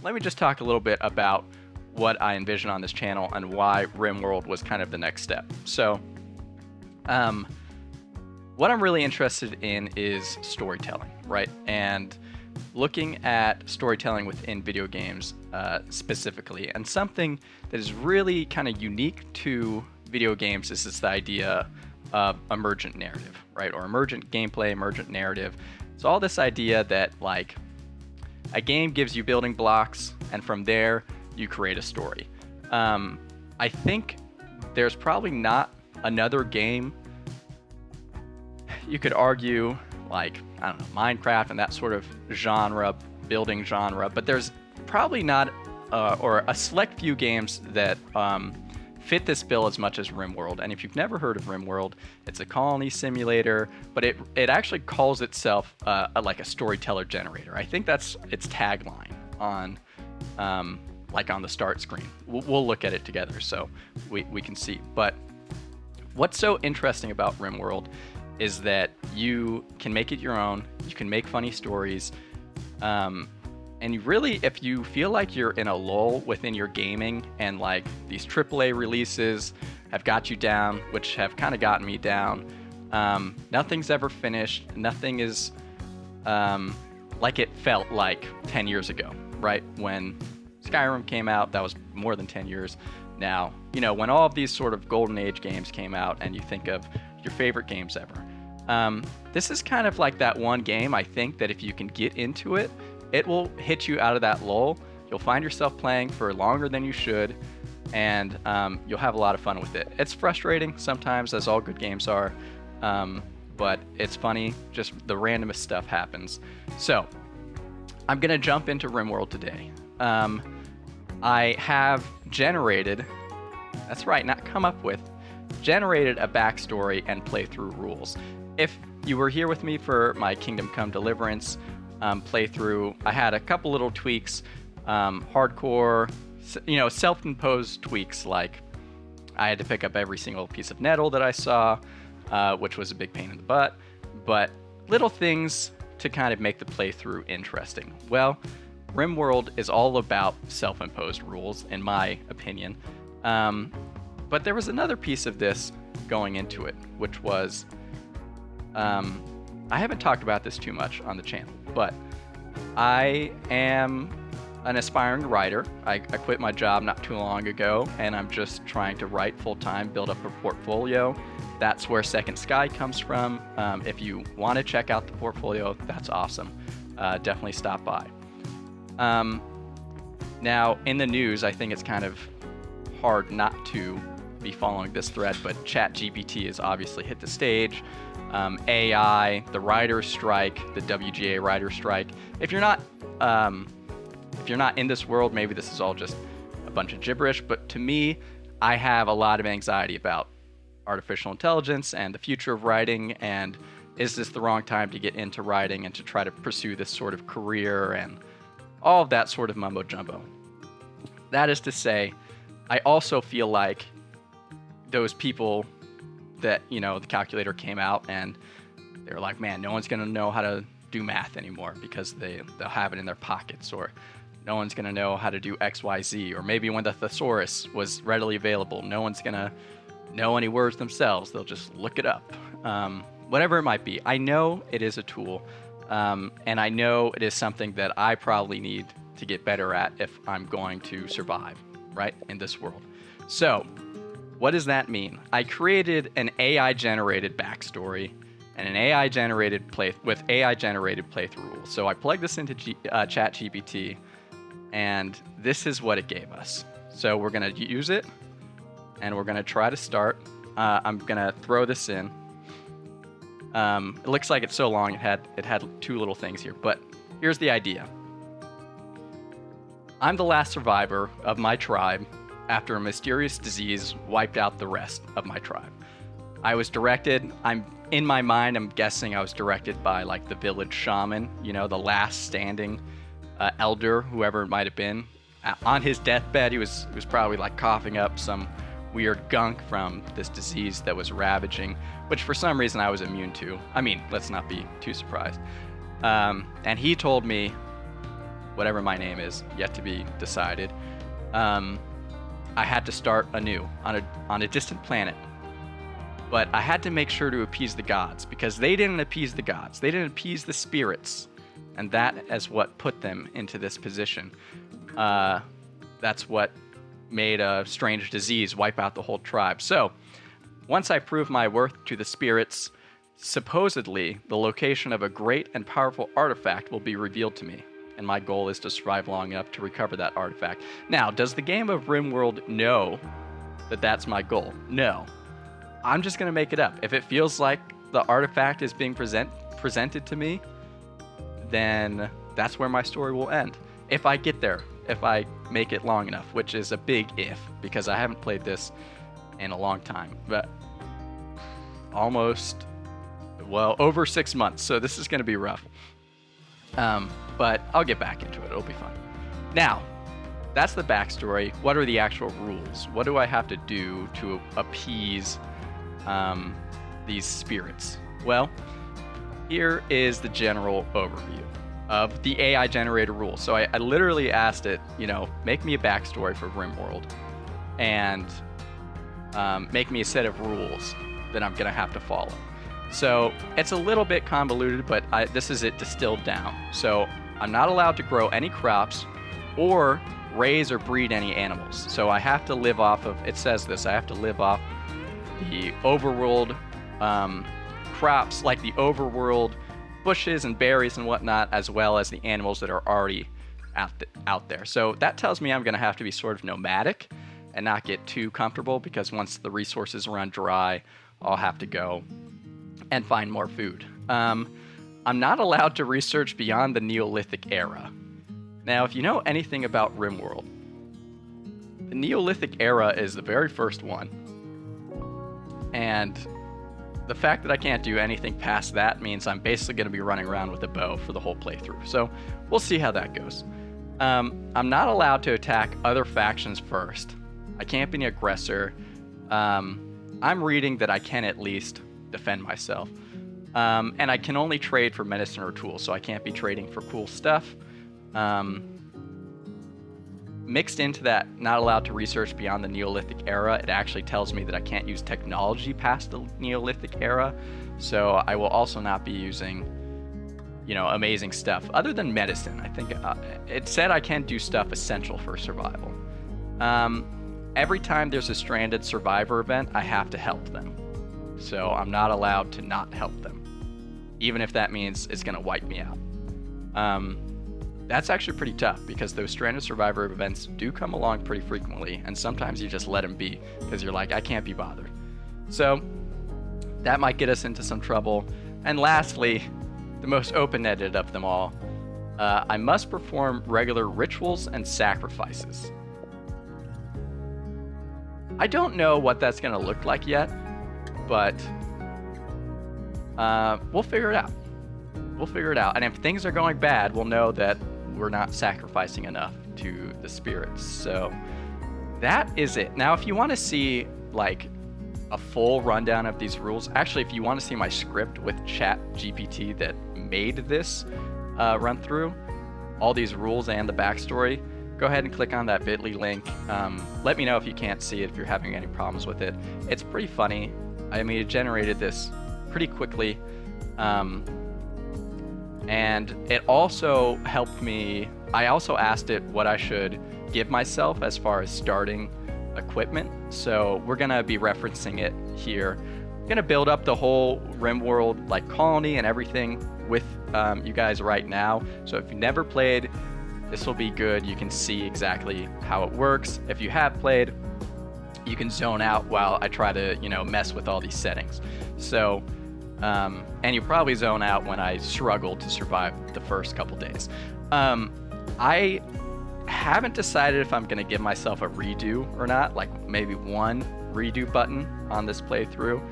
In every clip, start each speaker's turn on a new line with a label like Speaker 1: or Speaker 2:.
Speaker 1: let me just talk a little bit about what I envision on this channel and why RimWorld was kind of the next step. So, what I'm really interested in is storytelling, right? And looking at storytelling within video games specifically. And something that is really kind of unique to video games is this idea of emergent narrative, right? Or emergent gameplay, emergent narrative. It's all this idea that like a game gives you building blocks, and from there you create a story. I think there's probably not another game, you could argue, like, I don't know, Minecraft and that sort of genre, building genre, but there's probably not, or a select few games that fit this bill as much as RimWorld. And if you've never heard of RimWorld, it's a colony simulator, but it actually calls itself like a storyteller generator. I think that's its tagline on like on the start screen. We'll look at it together so we can see. But what's so interesting about RimWorld is that you can make it your own, you can make funny stories, and you really, if you feel like you're in a lull within your gaming and like these AAA releases have got you down, which have kind of gotten me down, nothing's ever finished, nothing is like it felt like 10 years ago, right? When Skyrim came out, that was more than 10 years now. You know, when all of these sort of golden age games came out and you think of your favorite games ever. This is kind of like that one game, I think, that if you can get into it, it will hit you out of that lull. You'll find yourself playing for longer than you should, and you'll have a lot of fun with it. It's frustrating sometimes, as all good games are, but it's funny, just the randomest stuff happens. So, I'm gonna jump into RimWorld today. I have generated, that's right, not come up with, generated a backstory and playthrough rules. If you were here with me for my Kingdom Come Deliverance playthrough, I had a couple little tweaks, hardcore, you know, self-imposed tweaks, like I had to pick up every single piece of nettle that I saw, which was a big pain in the butt, but little things to kind of make the playthrough interesting. Well, RimWorld is all about self-imposed rules, in my opinion. But there was another piece of this going into it, which was, I haven't talked about this too much on the channel, but I am an aspiring writer. I quit my job not too long ago, and I'm just trying to write full-time, build up a portfolio. That's where Second Skye comes from. If you want to check out the portfolio, that's awesome. Definitely stop by. Now, in the news, I think it's kind of hard not to be following this thread, but ChatGPT has obviously hit the stage. AI, the writer's strike, the WGA writer's strike. If you're not in this world, maybe this is all just a bunch of gibberish, but to me, I have a lot of anxiety about artificial intelligence and the future of writing, and is this the wrong time to get into writing and to try to pursue this sort of career and all of that sort of mumbo jumbo. That is to say, I also feel like those people that, you know, the calculator came out and they were like, man, no one's gonna know how to do math anymore because they'll have it in their pockets, or no one's gonna know how to do XYZ, or maybe when the thesaurus was readily available, no one's gonna know any words themselves, they'll just look it up. Whatever it might be, I know it is a tool, and I know it is something that I probably need to get better at if I'm going to survive, right, in this world. So, what does that mean? I created an AI-generated backstory and an AI-generated playthrough rules. So I plugged this into ChatGPT, and this is what it gave us. So we're gonna use it, and we're gonna try to start. I'm gonna throw this in. It looks like it's so long, it had two little things here, but here's the idea. I'm the last survivor of my tribe after a mysterious disease wiped out the rest of my tribe. I was directed, in my mind, I'm guessing I was directed by like the village shaman, you know, the last standing elder, whoever it might have been. On his deathbed, he was probably like coughing up some weird gunk from this disease that was ravaging, which for some reason I was immune to. I mean, let's not be too surprised. And he told me, whatever my name is, yet to be decided, I had to start anew on a distant planet. But I had to make sure to appease the gods, because they didn't appease the gods. They didn't appease the spirits. And that is what put them into this position. That's what made a strange disease wipe out the whole tribe. So, once I prove my worth to the spirits, supposedly the location of a great and powerful artifact will be revealed to me. And my goal is to survive long enough to recover that artifact. Now, does the game of RimWorld know that that's my goal? No. I'm just going to make it up. If it feels like the artifact is being presented to me, then that's where my story will end. If I get there, if I make it long enough, which is a big if, because I haven't played this in a long time, but almost, well, over 6 months, so this is going to be rough. But I'll get back into it. It'll be fun. Now, that's the backstory. What are the actual rules? What do I have to do to appease these spirits? Well, here is the general overview of the AI generator rules. So I literally asked it, make me a backstory for RimWorld and make me a set of rules that I'm going to have to follow. So it's a little bit convoluted, but this is it distilled down. So I'm not allowed to grow any crops or raise or breed any animals. So I have to live off of, it says this, I have to live off the overworld crops, like the overworld bushes and berries and whatnot, as well as the animals that are already out there. So that tells me I'm going to have to be sort of nomadic and not get too comfortable, because once the resources run dry, I'll have to go and find more food. I'm not allowed to research beyond the Neolithic era. Now, if you know anything about RimWorld, the Neolithic era is the very first one. And the fact that I can't do anything past that means I'm basically going to be running around with a bow for the whole playthrough. So we'll see how that goes. I'm not allowed to attack other factions first. I can't be an aggressor. I'm reading that I can at least defend myself. And I can only trade for medicine or tools, so I can't be trading for cool stuff. Mixed into that, not allowed to research beyond the Neolithic era, it actually tells me that I can't use technology past the Neolithic era. So I will also not be using, amazing stuff other than medicine. I think it said I can do stuff essential for survival. Every time there's a stranded survivor event, I have to help them. So I'm not allowed to not help them, even if that means it's going to wipe me out. That's actually pretty tough, because those stranded survivor events do come along pretty frequently, and sometimes you just let them be because you're like, I can't be bothered. So that might get us into some trouble. And lastly, the most open-ended of them all, I must perform regular rituals and sacrifices. I don't know what that's going to look like yet, but we'll figure it out. We'll figure it out. And if things are going bad, we'll know that we're not sacrificing enough to the spirits. So that is it. Now, if you want to see like a full rundown of these rules, actually, if you want to see my script with ChatGPT that made this run through, all these rules and the backstory, go ahead and click on that bit.ly link. Let me know if you can't see it, if you're having any problems with it. It's pretty funny. I mean, it generated this pretty quickly. And it also helped me. I also asked it what I should give myself as far as starting equipment. So we're going to be referencing it here. I'm going to build up the whole RimWorld like colony and everything with you guys right now. So if you've never played, this will be good. You can see exactly how it works. If you have played, you can zone out while I try to, mess with all these settings. So and you probably zone out when I struggle to survive the first couple days. I haven't decided if I'm going to give myself a redo or not, like maybe one redo button on this playthrough.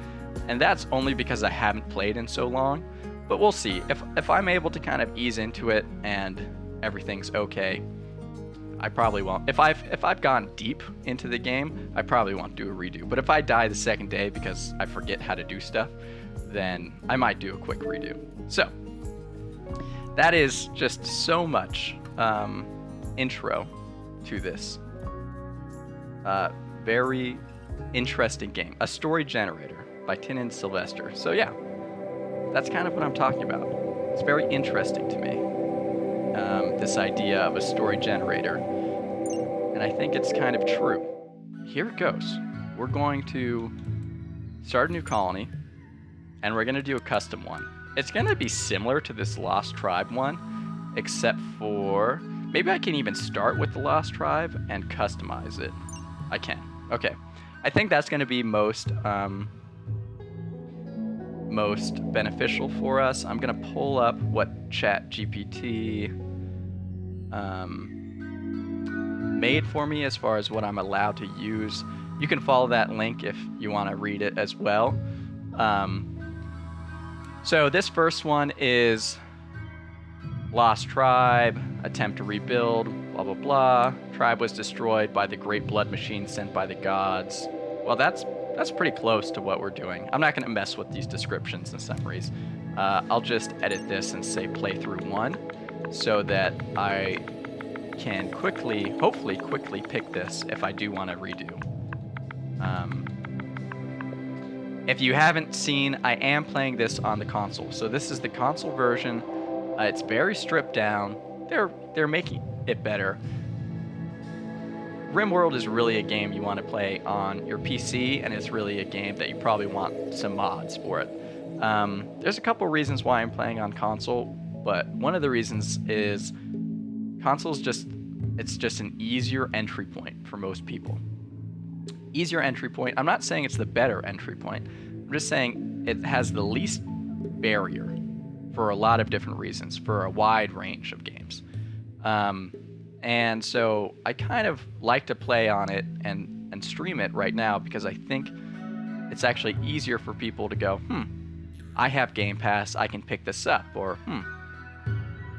Speaker 1: And that's only because I haven't played in so long. But we'll see. If I'm able to kind of ease into it and everything's okay, I probably won't. If I've gone deep into the game, I probably won't do a redo. But if I die the second day because I forget how to do stuff, then I might do a quick redo. So that is just so much intro to this. Very interesting game. A Story Generator by Tin Sylvester. So yeah, that's kind of what I'm talking about. It's very interesting to me, this idea of a story generator. And I think it's kind of true. Here it goes. We're going to start a new colony, and we're going to do a custom one. It's going to be similar to this Lost Tribe one, except for maybe I can even start with the Lost Tribe and customize it. I can. Okay. I think that's going to be most beneficial for us. I'm going to pull up what ChatGPT made for me as far as what I'm allowed to use. You can follow that link if you want to read it as well. So this first one is Lost Tribe, attempt to rebuild, blah, blah, blah. Tribe was destroyed by the great blood machine sent by the gods. Well, that's pretty close to what we're doing. I'm not going to mess with these descriptions and summaries. I'll just edit this and say playthrough 1 so that I can hopefully quickly pick this if I do want to redo. If you haven't seen, I am playing this on the console. So this is the console version. It's very stripped down. They're making it better. RimWorld is really a game you want to play on your PC, and it's really a game that you probably want some mods for it. There's a couple reasons why I'm playing on console, but one of the reasons is console's it's just an easier entry point for most people. Easier entry point. I'm not saying it's the better entry point. I'm just saying it has the least barrier for a lot of different reasons, for a wide range of games. And so I kind of like to play on it and stream it right now because I think it's actually easier for people to go, I have Game Pass, I can pick this up, or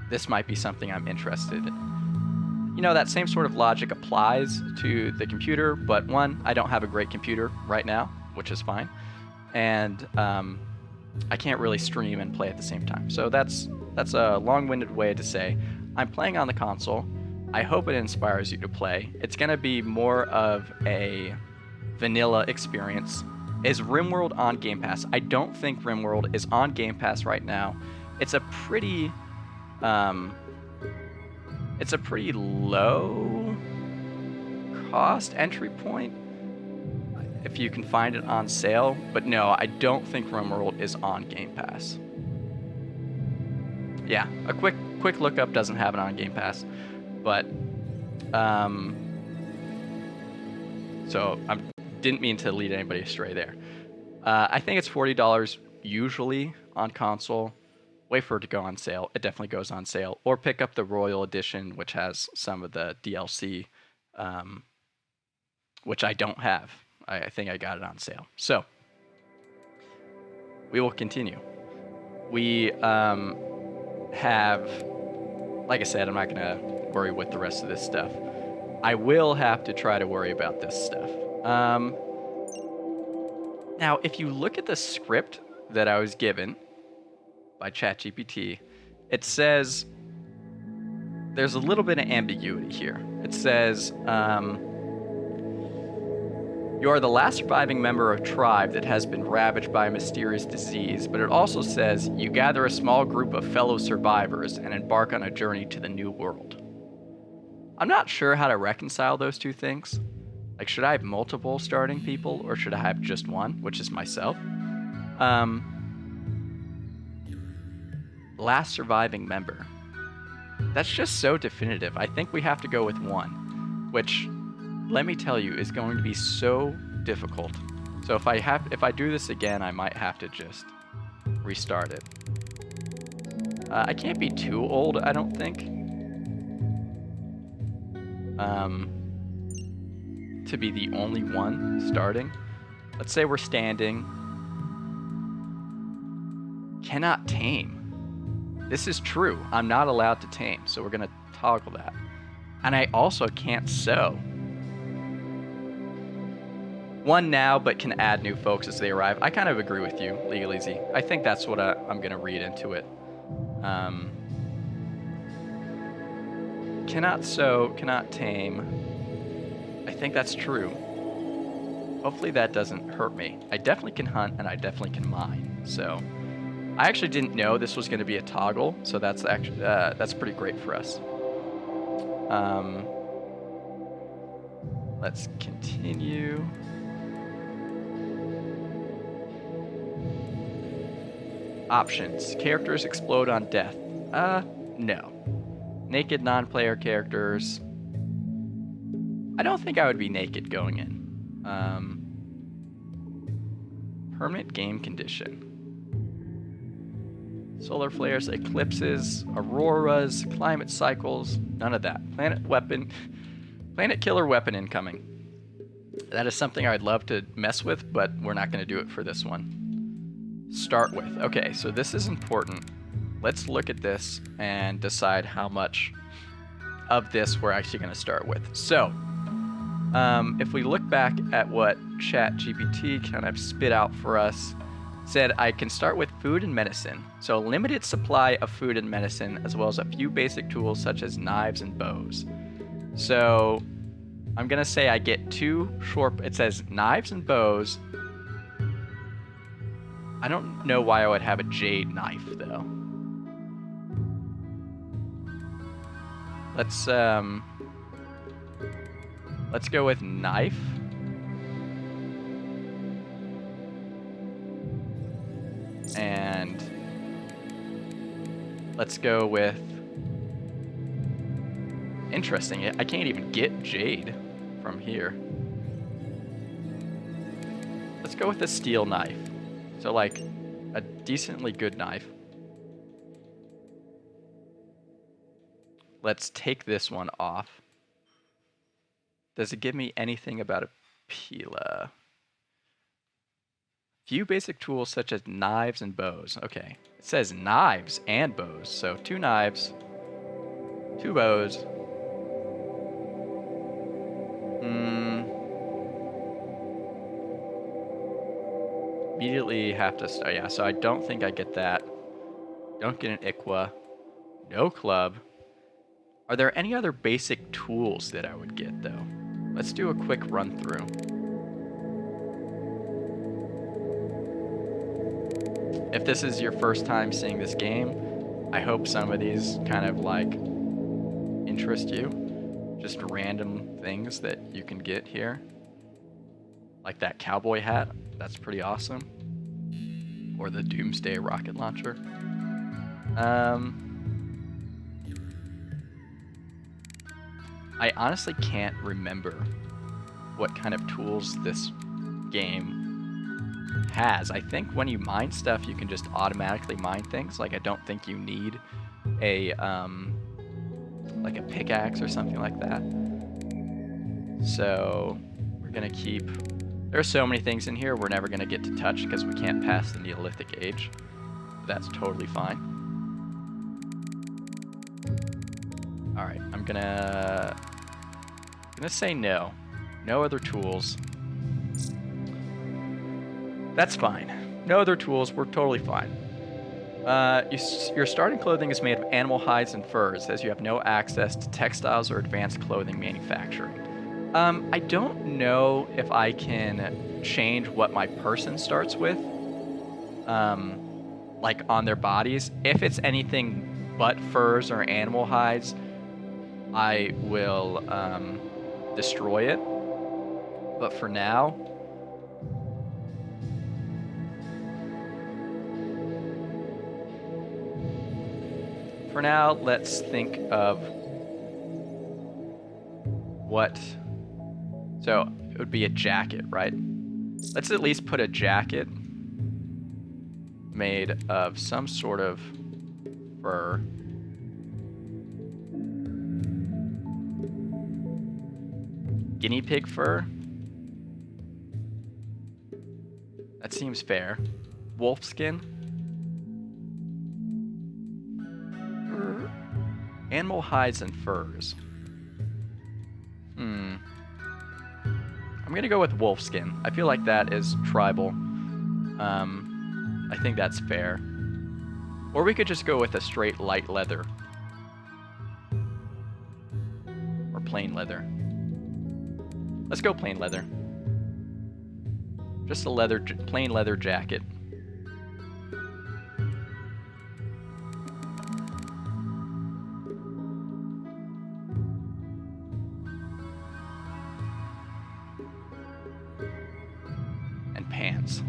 Speaker 1: this might be something I'm interested in. You know, that same sort of logic applies to the computer, but one, I don't have a great computer right now, which is fine. And I can't really stream and play at the same time. So that's a long-winded way to say I'm playing on the console. I hope it inspires you to play. It's going to be more of a vanilla experience. Is RimWorld on Game Pass? I don't think RimWorld is on Game Pass right now. It's a pretty low cost entry point if you can find it on sale. But no, I don't think RimWorld is on Game Pass. Yeah, a quick lookup doesn't have it on Game Pass. But, so I didn't mean to lead anybody astray there. I think it's $40 usually on console. Wait for it to go on sale. It definitely goes on sale. Or pick up the Royal Edition, which has some of the DLC, which I don't have. I think I got it on sale. So, we will continue. We have, like I said, I'm not going to worry with the rest of this stuff. I will have to try to worry about this stuff. Now, if you look at the script that I was given by ChatGPT, it says there's a little bit of ambiguity here. It says you are the last surviving member of a tribe that has been ravaged by a mysterious disease, but it also says you gather a small group of fellow survivors and embark on a journey to the new world. I'm not sure how to reconcile those two things. Like, should I have multiple starting people, or should I have just one, which is myself? Last surviving member. That's just so definitive. I think we have to go with one, which, let me tell you, is going to be so difficult. So if I do this again, I might have to just restart it. I can't be too old, I don't think. To be the only one starting. Let's say we're standing. Cannot tame. This is true. I'm not allowed to tame, so we're going to toggle that. And I also can't sew. One now, but can add new folks as they arrive. I kind of agree with you, Legal Easy. I think that's what I'm going to read into it. Cannot sew, cannot tame. I think that's true. Hopefully that doesn't hurt me. I definitely can hunt, and I definitely can mine. So I actually didn't know this was going to be a toggle, so that's actually that's pretty great for us. Let's continue. Options. Characters explode on death. No. Naked non-player characters. I don't think I would be naked going in. Permanent game condition. Solar flares, eclipses, auroras, climate cycles, none of that. Planet killer weapon incoming. That is something I'd love to mess with, but we're not going to do it for this one. Start with. Okay, so this is important. Let's look at this and decide how much of this we're actually going to start with. So, if we look back at what ChatGPT kind of spit out for us, said I can start with food and medicine. So a limited supply of food and medicine, as well as a few basic tools such as knives and bows. So I'm going to say I get 2 short, it says knives and bows. I don't know why I would have a jade knife though. Let's go with knife. And let's go with interesting. I can't even get jade from here. Let's go with a steel knife. So like a decently good knife. Let's take this one off. Does it give me anything about a pila? Few basic tools such as knives and bows. Okay, it says knives and bows. So 2 knives, 2 bows. Immediately have to start. Yeah, so I don't think I get that. Don't get an Iqua. No club. Are there any other basic tools that I would get though? Let's do a quick run through. If this is your first time seeing this game, I hope some of these kind of like interest you. Just random things that you can get here. Like that cowboy hat, that's pretty awesome. Or the Doomsday rocket launcher. I honestly can't remember what kind of tools this game has. I think when you mine stuff, you can just automatically mine things. Like I don't think you need a like a pickaxe or something like that. So we're gonna keep. There's so many things in here we're never gonna get to touch because we can't pass the Neolithic age. That's totally fine. All right, I'm gonna say no. No other tools. That's fine. No other tools. We're totally fine. Your starting clothing is made of animal hides and furs, as you have no access to textiles or advanced clothing manufacturing. I don't know if I can change what my person starts with, like on their bodies. If it's anything but furs or animal hides, I will destroy it. But for now, let's think of what. So it would be a jacket, right? Let's at least put a jacket made of some sort of fur. Guinea pig fur? That seems fair. Wolf skin? Animal hides and furs. I'm gonna go with wolf skin. I feel like that is tribal. I think that's fair. Or we could just go with a straight light leather. plain leather? Let's go plain leather. Just a plain leather jacket. And pants.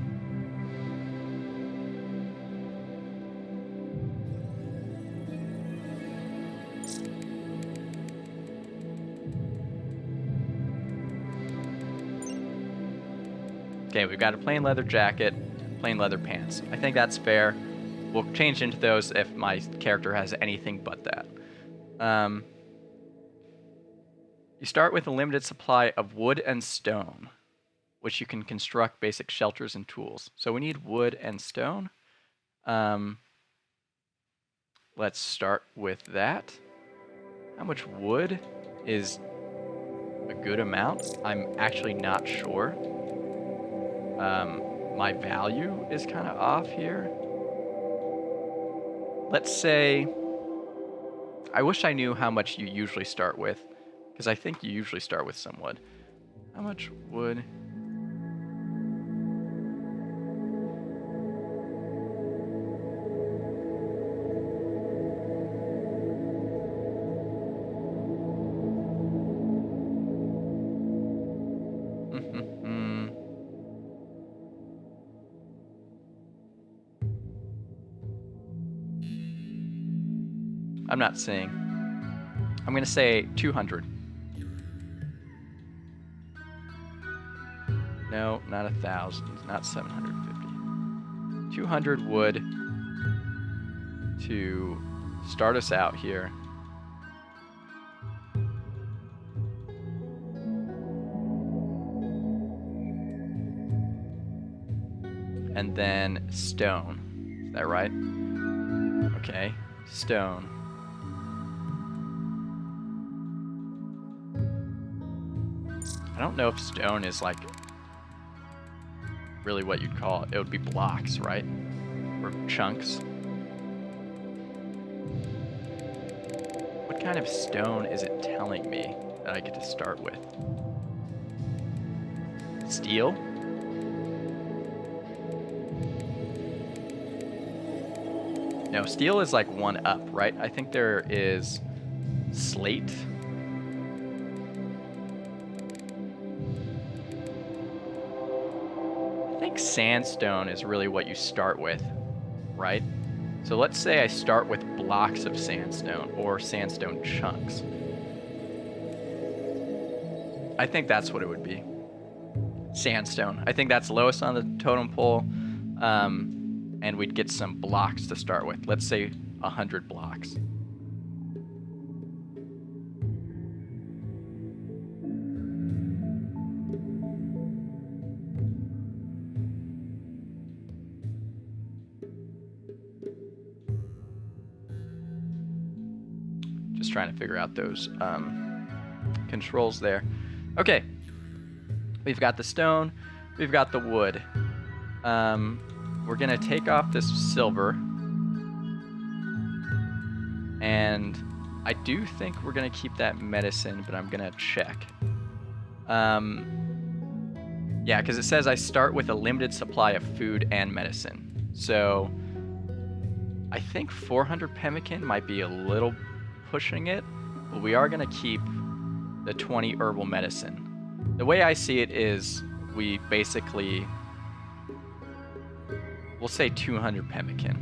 Speaker 1: Okay, we've got a plain leather jacket, plain leather pants. I think that's fair. We'll change into those if my character has anything but that. You start with a limited supply of wood and stone, which you can construct basic shelters and tools. So we need wood and stone. Let's start with that. How much wood is a good amount? I'm actually not sure. My value is kind of off here. Let's say, I wish I knew how much you usually start with, because I think you usually start with some wood. How much wood? I'm not saying. I'm going to say 200. No, not 1,000. Not 750. 200 wood to start us out here. And then stone. Is that right? Okay, stone. I don't know if stone is like really what you'd call it. It would be blocks, right? Or chunks. What kind of stone is it telling me that I get to start with? Steel? No, steel is like one up, right? I think there is slate. I think sandstone is really what you start with, right? So let's say I start with blocks of sandstone or sandstone chunks. I think that's what it would be. Sandstone. I think that's lowest on the totem pole. And we'd get some blocks to start with. Let's say 100 blocks. Just trying to figure out those controls there. Okay, we've got the stone, we've got the wood. We're gonna take off this silver, and I do think we're gonna keep that medicine, but I'm gonna check. Yeah, because it says I start with a limited supply of food and medicine. So I think 400 pemmican might be a little pushing it, but we are gonna keep the 20 herbal medicine. The way I see it is we basically, we'll say 200 pemmican.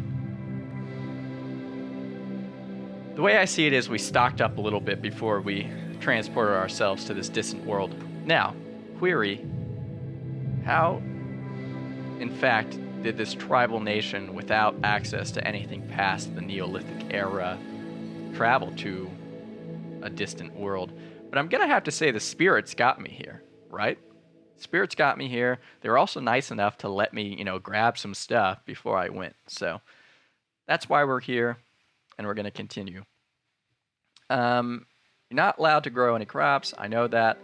Speaker 1: The way I see it is we stocked up a little bit before we transported ourselves to this distant world. Now, query, how, in fact, did this tribal nation without access to anything past the Neolithic era travel to a distant world? But I'm gonna have to say the spirits got me here, right? Spirits got me here. They were also nice enough to let me, grab some stuff before I went. So that's why we're here, and we're going to continue. You're not allowed to grow any crops. I know that.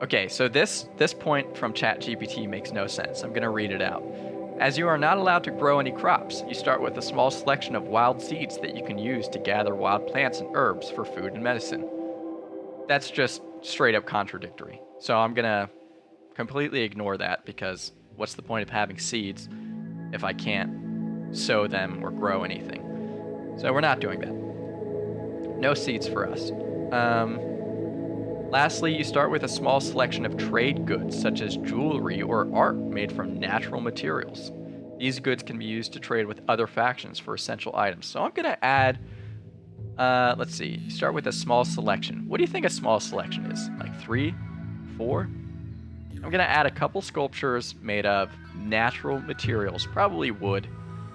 Speaker 1: Okay, so this point from ChatGPT makes no sense. I'm going to read it out. As you are not allowed to grow any crops, you start with a small selection of wild seeds that you can use to gather wild plants and herbs for food and medicine. that's just straight up contradictory. So I'm going to completely ignore that, because what's the point of having seeds if I can't sow them or grow anything? So we're not doing that. No seeds for us. Lastly, you start with a small selection of trade goods, such as jewelry or art made from natural materials. These goods can be used to trade with other factions for essential items. So I'm going to add, let's see, you start with a small selection. What do you think a small selection is? Like 3, 4? I'm going to add a couple sculptures made of natural materials, probably wood,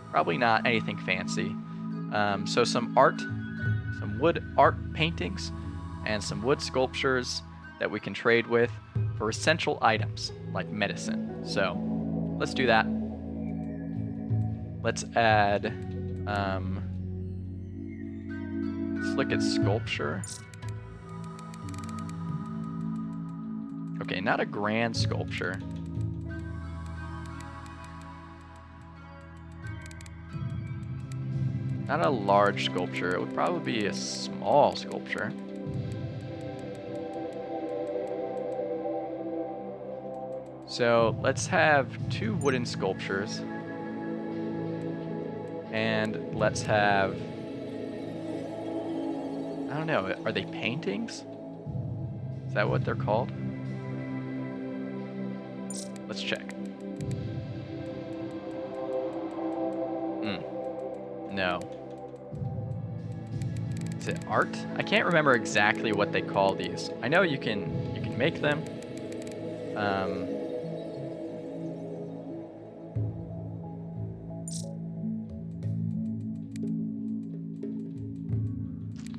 Speaker 1: probably not anything fancy. So some art, some wood art paintings, and some wood sculptures that we can trade with for essential items like medicine. So let's do that. Let's add, let's look at sculpture. Okay, not a grand sculpture. Not a large sculpture. It would probably be a small sculpture. So let's have 2 wooden sculptures. And let's have, I don't know, are they paintings? Is that what they're called? Let's check. No. Is it art? I can't remember exactly what they call these. I know you can make them.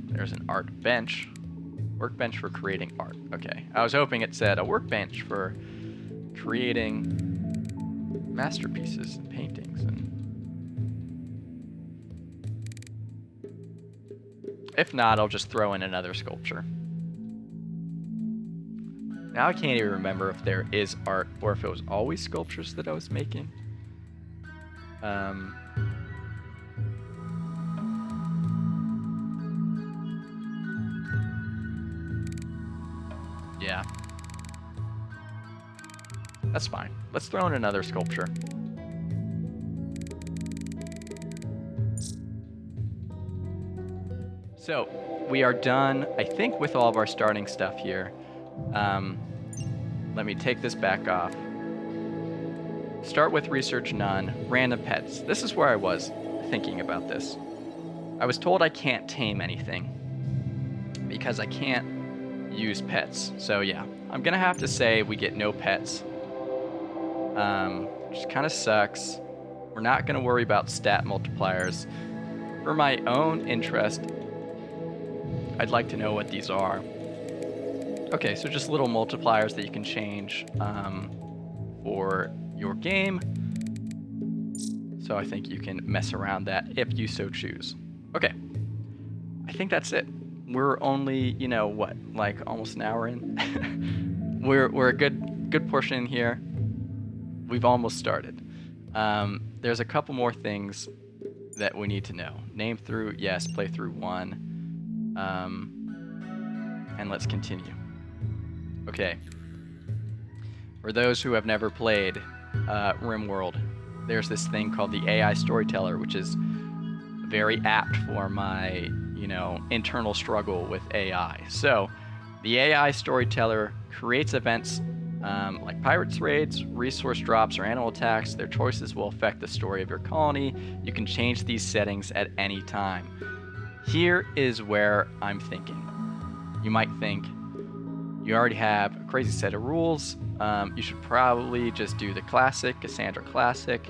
Speaker 1: There's an art bench. Workbench for creating art. Okay. I was hoping it said a workbench for creating masterpieces and paintings. And if not, I'll just throw in another sculpture. Now I can't even remember if there is art or if it was always sculptures that I was making. Yeah. That's fine. Let's throw in another sculpture. So, we are done, I think, with all of our starting stuff here. Let me take this back off. Start with research none, random pets. This is where I was thinking about this. I was told I can't tame anything because I can't use pets. So yeah, I'm gonna have to say we get no pets. Which kind of sucks. We're not gonna worry about stat multipliers. For my own interest, I'd like to know what these are. Okay, so just little multipliers that you can change for your game. So I think you can mess around that if you so choose. Okay, I think that's it. We're only, you know, what, like almost an hour in? we're a good portion in here. We've almost started. There's a couple more things that we need to know. Name through, yes, play through 1. And let's continue. Okay. For those who have never played RimWorld, there's this thing called the AI Storyteller, which is very apt for my, you know, internal struggle with AI. So, the AI Storyteller creates events like pirates raids, resource drops, or animal attacks. Their choices will affect the story of your colony. You can change these settings at any time. Here is where I'm thinking. You might think, you already have a crazy set of rules. You should probably just do the classic, Cassandra Classic.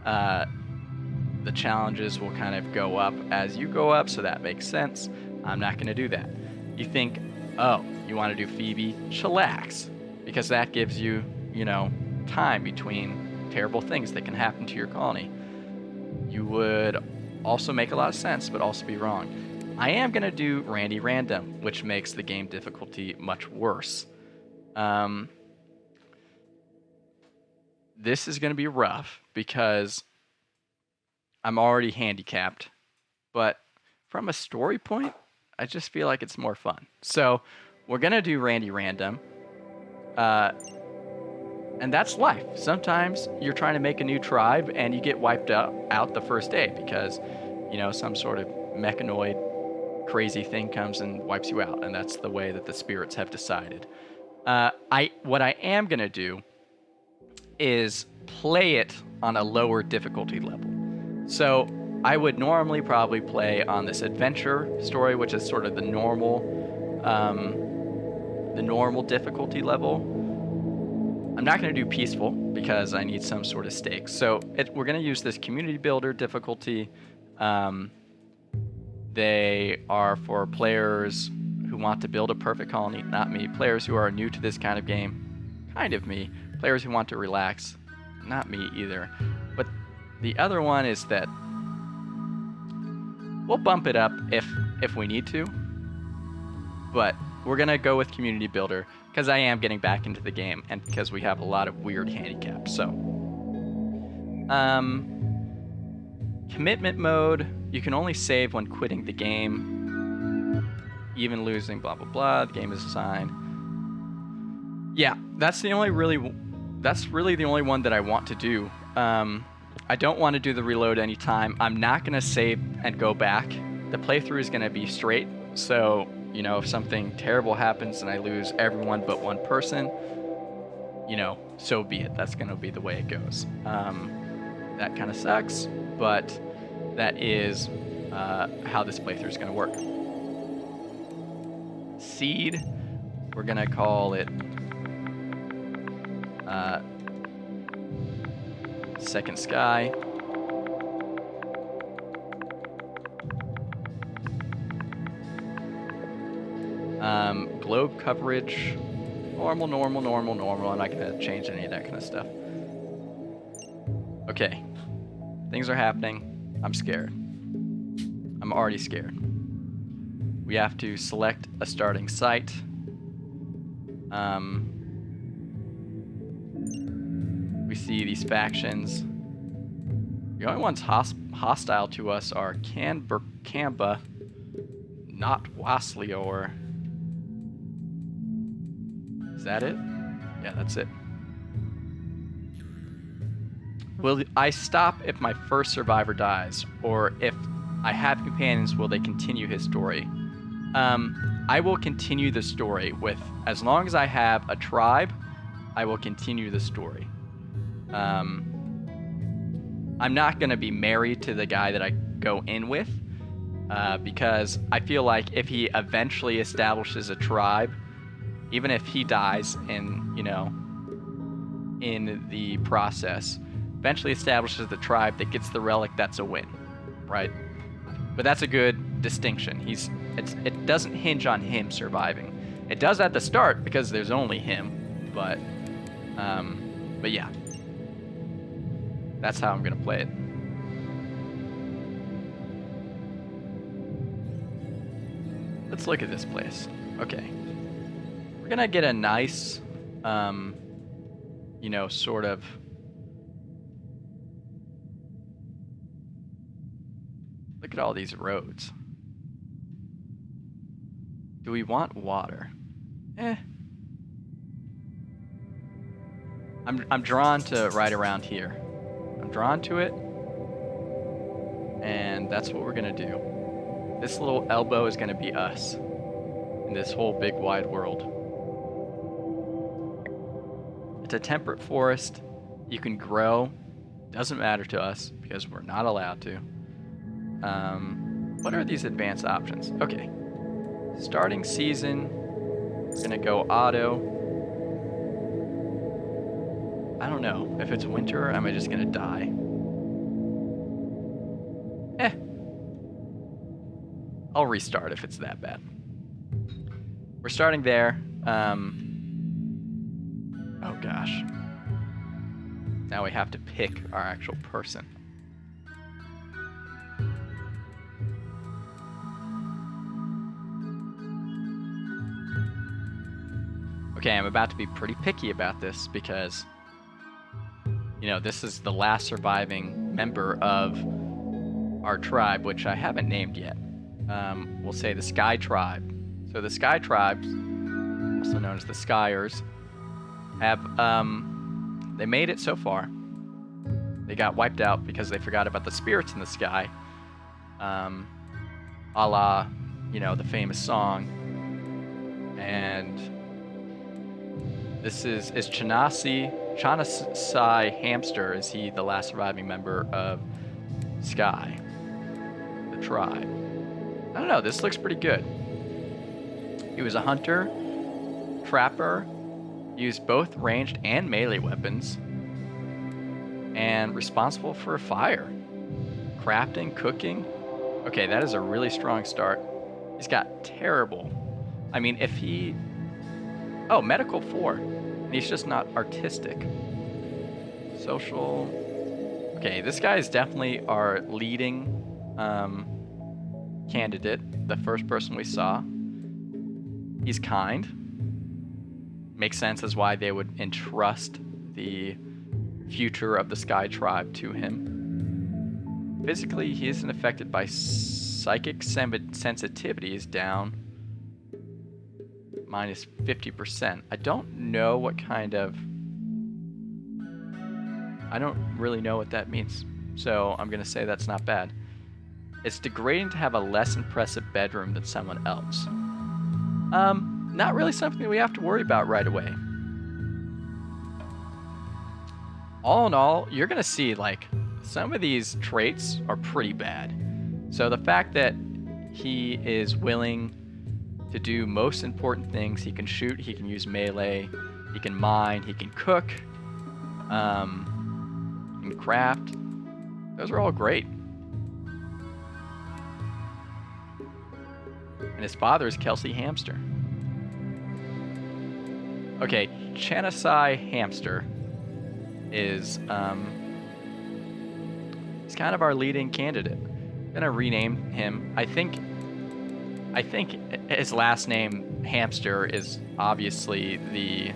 Speaker 1: The challenges will kind of go up as you go up, so that makes sense. I'm not going to do that. You think, oh, you want to do Phoebe? Chillax. Because that gives you, you know, time between terrible things that can happen to your colony. You would also make a lot of sense, but also be wrong. I am going to do Randy Random, which makes the game difficulty much worse. This is going to be rough because I'm already handicapped, but from a story point, I just feel like it's more fun. So we're gonna do Randy Random. And that's life. Sometimes you're trying to make a new tribe and you get wiped out the first day because, some sort of mechanoid crazy thing comes and wipes you out, and that's the way that the spirits have decided. What I am gonna do is play it on a lower difficulty level. So I would normally probably play on this adventure story, which is sort of the normal difficulty level. I'm not going to do peaceful because I need some sort of stakes. So we're going to use this community builder difficulty. They are for players who want to build a perfect colony, not me. Players who are new to this kind of game, kind of me. Players who want to relax, not me either. But the other one is that we'll bump it up if we need to. But we're going to go with community builder because I am getting back into the game and because we have a lot of weird handicaps. So, commitment mode, you can only save when quitting the game, even losing, blah, blah, blah. The game is assigned. Yeah, that's really the only one that I want to do. I don't want to do the reload anytime. I'm not going to save and go back. The playthrough is going to be straight. So, if something terrible happens and I lose everyone but one person, so be it. That's going to be the way it goes. That kind of sucks, but that is how this playthrough is going to work. Seed, we're going to call it Second Skye. Globe coverage, normal. I'm not going to change any of that kind of stuff. Okay. Things are happening. I'm scared. I'm already scared. We have to select a starting site. We see these factions. The only ones hostile to us are Kamba, not Waslior. Is that it? Yeah, that's it. Will I stop if my first survivor dies? Or if I have companions, will they continue his story? I will continue the story as long as I have a tribe, I will continue the story. I'm not going to be married to the guy that I go in with, because I feel like if he eventually establishes a tribe, even if he dies in the process, eventually establishes the tribe that gets the relic, that's a win, right? But that's a good distinction. It doesn't hinge on him surviving. It does at the start because there's only him, but yeah, that's how I'm gonna play it. Let's look at this place. Okay, we're gonna get a nice, sort of. Look at all these roads. Do we want water? I'm drawn to right around here. I'm drawn to it, and that's what we're gonna do. This little elbow is gonna be us in this whole big wide world. It's a temperate forest. You can grow. Doesn't matter to us because we're not allowed to. What are these advanced options? Okay. Starting season. We're gonna go auto. I don't know. If it's winter, am I just gonna die? I'll restart if it's that bad. We're starting there. Oh gosh. Now we have to pick our actual person. Okay, I'm about to be pretty picky about this because, this is the last surviving member of our tribe, which I haven't named yet. We'll say the Skye tribe. So the Skye tribes also known as the Skyers, have they made it so far. They got wiped out because they forgot about the spirits in the sky, a la, the famous song. And this is Chanasai Hamster. Is he the last surviving member of Skye, the tribe? I don't know. This looks pretty good. He was a hunter, trapper, used both ranged and melee weapons, and responsible for fire, crafting, cooking. Okay, that is a really strong start. He's got terrible. I mean, if he... Oh, medical 4. And he's just not artistic. Social... Okay, this guy is definitely our leading candidate, the first person we saw. He's kind. Makes sense as why they would entrust the future of the Skye tribe to him. Physically, he isn't affected by psychic sensitivity. Is down minus 50%. I don't know what kind of... I don't really know what that means, so I'm going to say that's not bad. It's degrading to have a less impressive bedroom than someone else. Not really something we have to worry about right away. All in all, you're going to see, like, some of these traits are pretty bad. So the fact that he is willing to do most important things, he can shoot, he can use melee, he can mine, he can cook, he can craft, those are all great. And his father is Kelsey Hamster. Okay, Chanasai Hamster is he's kind of our leading candidate. I'm gonna rename him. I think his last name Hamster is obviously the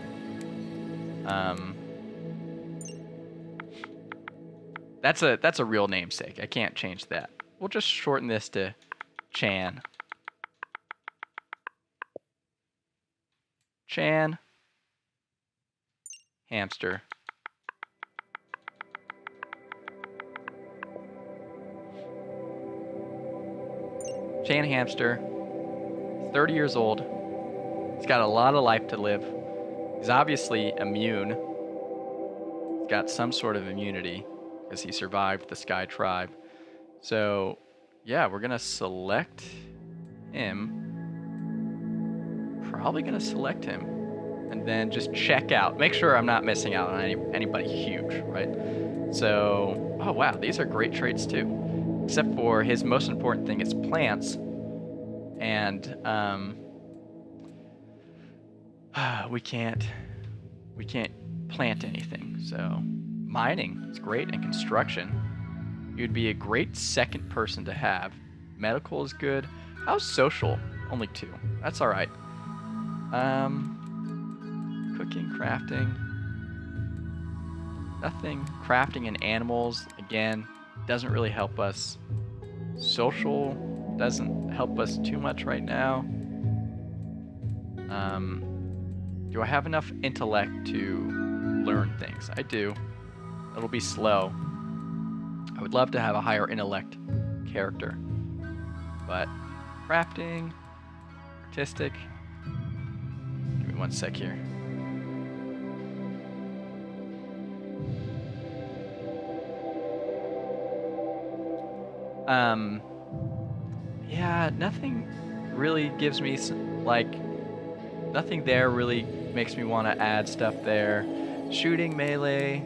Speaker 1: that's a real namesake. I can't change that. We'll just shorten this to Chan. Chan Hamster. Chan Hamster, 30 years old. He's got a lot of life to live. He's obviously immune. He's got some sort of immunity because he survived the Skye tribe. So, yeah, we're going to select him. Probably going to select him. And then just check out. Make sure I'm not missing out on anybody huge, right? So, oh wow, these are great traits too. Except for his most important thing is plants. And we can't plant anything. So mining is great, and construction. You'd be a great second person to have. Medical is good. How's social? Only 2. That's all right. Cooking, crafting, nothing. Crafting and animals, again, doesn't really help us. Social doesn't help us too much right now. Do I have enough intellect to learn things? I do. It'll be slow. I would love to have a higher intellect character. But crafting, artistic. Give me one sec here. Yeah, nothing really gives me, nothing there really makes me want to add stuff there. Shooting, melee.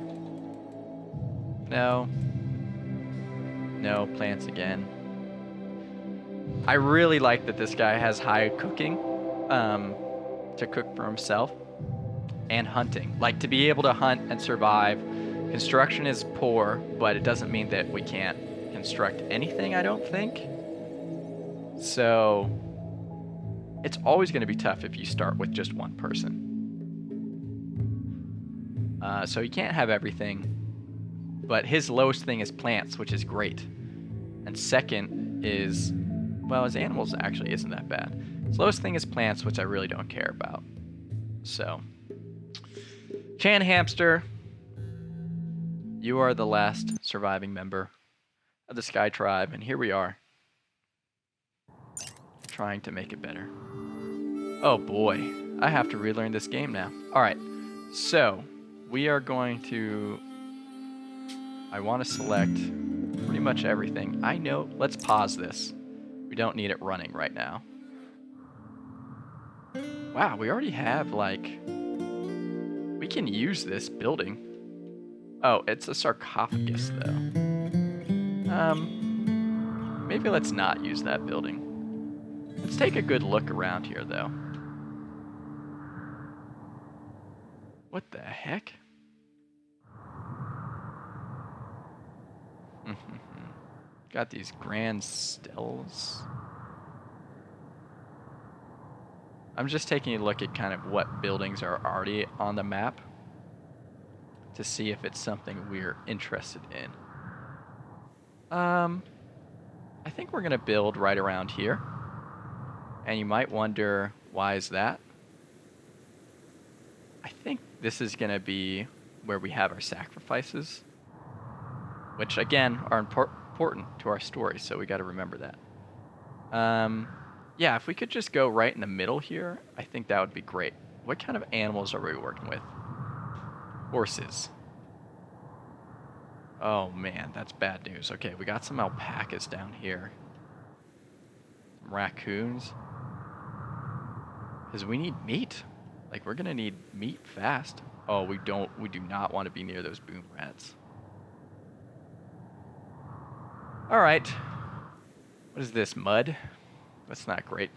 Speaker 1: No, plants again. I really like that this guy has high cooking, to cook for himself, and hunting. Like, to be able to hunt and survive. Construction is poor, but it doesn't mean that we can't construct anything, I don't think. So it's always going to be tough if you start with just one person. So you can't have everything, but his lowest thing is plants, which is great. And second is, well, his animals actually isn't that bad. His lowest thing is plants, which I really don't care about. So, Chan Hamster, you are the last surviving member of the Skye tribe, and here we are, trying to make it better. Oh boy, I have to relearn this game now. All right, so we are going to, I want to select pretty much everything. I know, let's pause this. We don't need it running right now. Wow, we already have, like, we can use this building. Oh, it's a sarcophagus, though. Maybe let's not use that building. Let's take a good look around here, though. What the heck? Got these grand steles. I'm just taking a look at kind of what buildings are already on the map to see if it's something we're interested in. I think we're gonna build right around here. And you might wonder, why is that? I think this is gonna be where we have our sacrifices, which again are important to our story, so we gotta remember that. Yeah, if we could just go right in the middle here, I think that would be great. What kind of animals are we working with? Horses. Oh man, that's bad news. Okay, we got some alpacas down here. Some raccoons. Because we need meat. Like, we're gonna need meat fast. Oh, we do not want to be near those boom rats. Alright. What is this, mud? That's not great.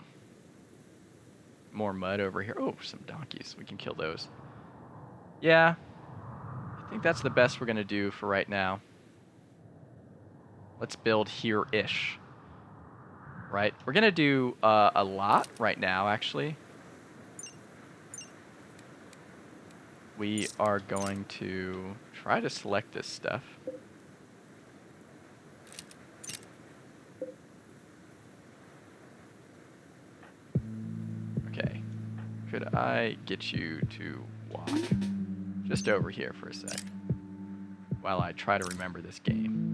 Speaker 1: More mud over here. Oh, some donkeys. We can kill those. Yeah. I think that's the best we're going to do for right now. Let's build here-ish. Right? We're going to do a lot right now, actually. We are going to try to select this stuff. Okay. Could I get you to walk just over here for a sec while I try to remember this game?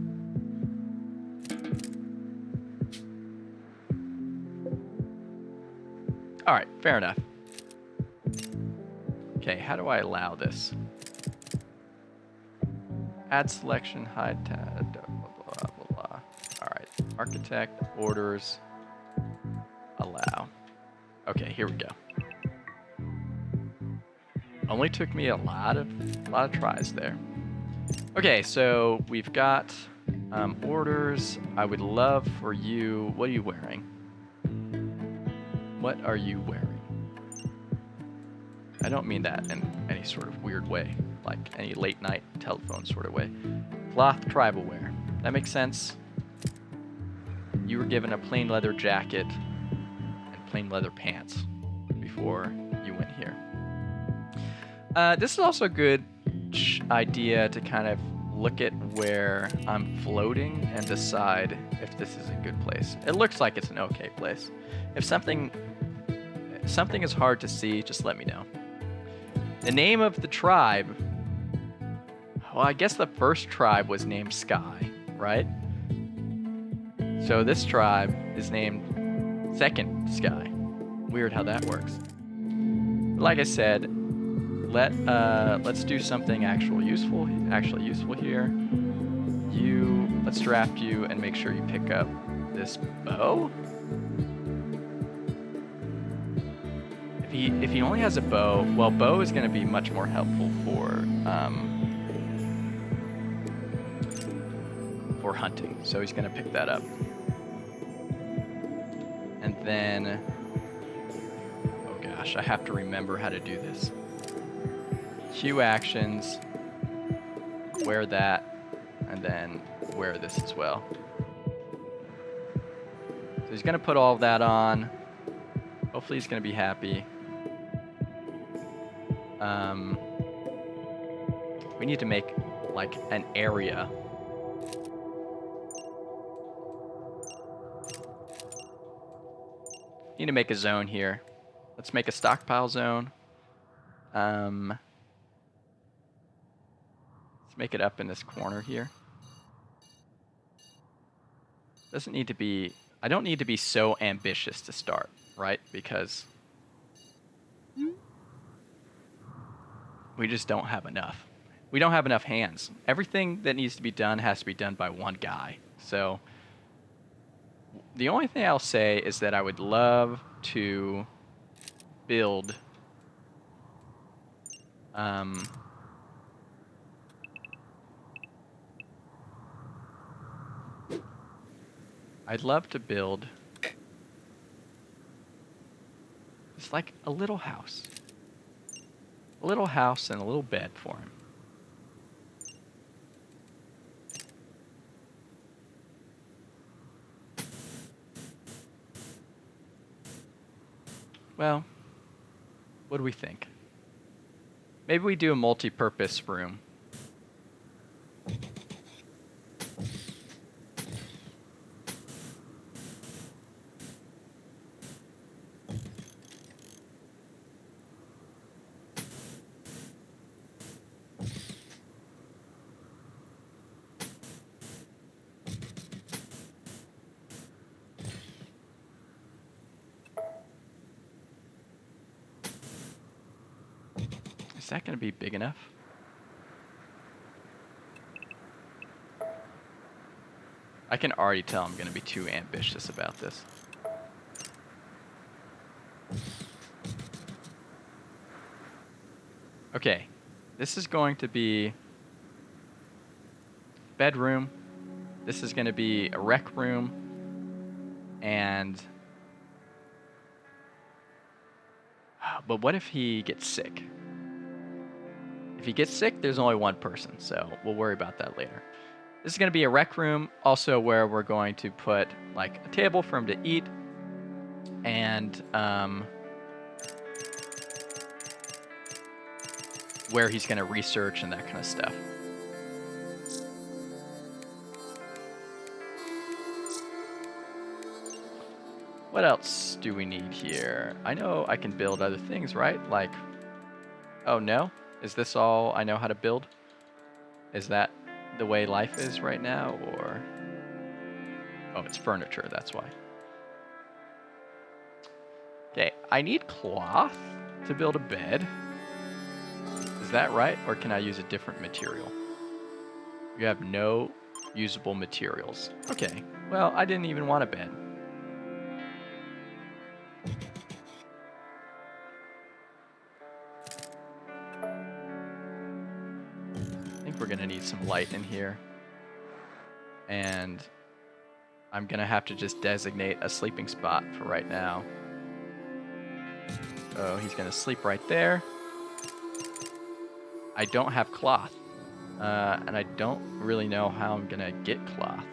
Speaker 1: All right, fair enough. Okay, how do I allow this? Add selection, hide tab, blah, blah, blah, blah. All right, architect, orders, allow. Okay, here we go. Only took me a lot of tries there. Okay, so we've got orders. I would love for you. What are you wearing? What are you wearing? I don't mean that in any sort of weird way, like any late night telephone sort of way. Cloth tribal wear. That makes sense. You were given a plain leather jacket and plain leather pants before you went here. This is also a good idea to kind of look at where I'm floating and decide if this is a good place. It looks like it's an okay place. If something is hard to see, just let me know. The name of the tribe, well, I guess the first tribe was named Skye, right? So this tribe is named Second Skye. Weird how that works. But like I said, let's do something actually useful here. Let's draft you and make sure you pick up this bow. If he only has a bow, well, bow is going to be much more helpful for hunting. So he's going to pick that up. And then, oh gosh, I have to remember how to do this. Queue actions, wear that, and then wear this as well. So he's going to put all of that on. Hopefully he's going to be happy. We need to make like an area. Need to make a zone here. Let's make a stockpile zone. Let's make it up in this corner here. Doesn't need to be... I don't need to be so ambitious to start, right? Because we just don't have enough. We don't have enough hands. Everything that needs to be done has to be done by one guy. So the only thing I'll say is that I would love to build I'd love to build just like a little house. A little house and a little bed for him. Well, what do we think? Maybe we do a multi-purpose room. Is that going to be big enough? I can already tell I'm going to be too ambitious about this. Okay, this is going to be bedroom. This is going to be a rec room. And... but what if he gets sick? If he gets sick, there's only one person, so we'll worry about that later. This is going to be a rec room, also where we're going to put like a table for him to eat, and where he's going to research and that kind of stuff. What else do we need here? I know I can build other things, right? Like, oh no? Is this all I know how to build? Is that the way life is right now, or... oh, it's furniture, that's why. Okay, I need cloth to build a bed. Is that right, or can I use a different material? You have no usable materials. Okay, well, I didn't even want a bed. I think we're gonna need some light in here. And I'm gonna have to just designate a sleeping spot for right now. So he's gonna sleep right there. I don't have cloth. And I don't really know how I'm gonna get cloth.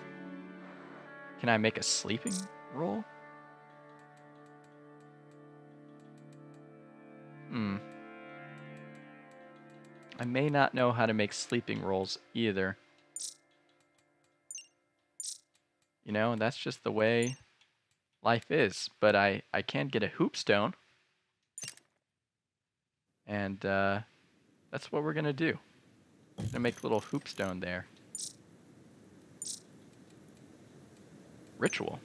Speaker 1: Can I make a sleeping roll? I may not know how to make sleeping rolls either. You know, that's just the way life is. But I can get a hoop stone. And that's what we're going to do. I'm going to make a little hoop stone there. Ritual.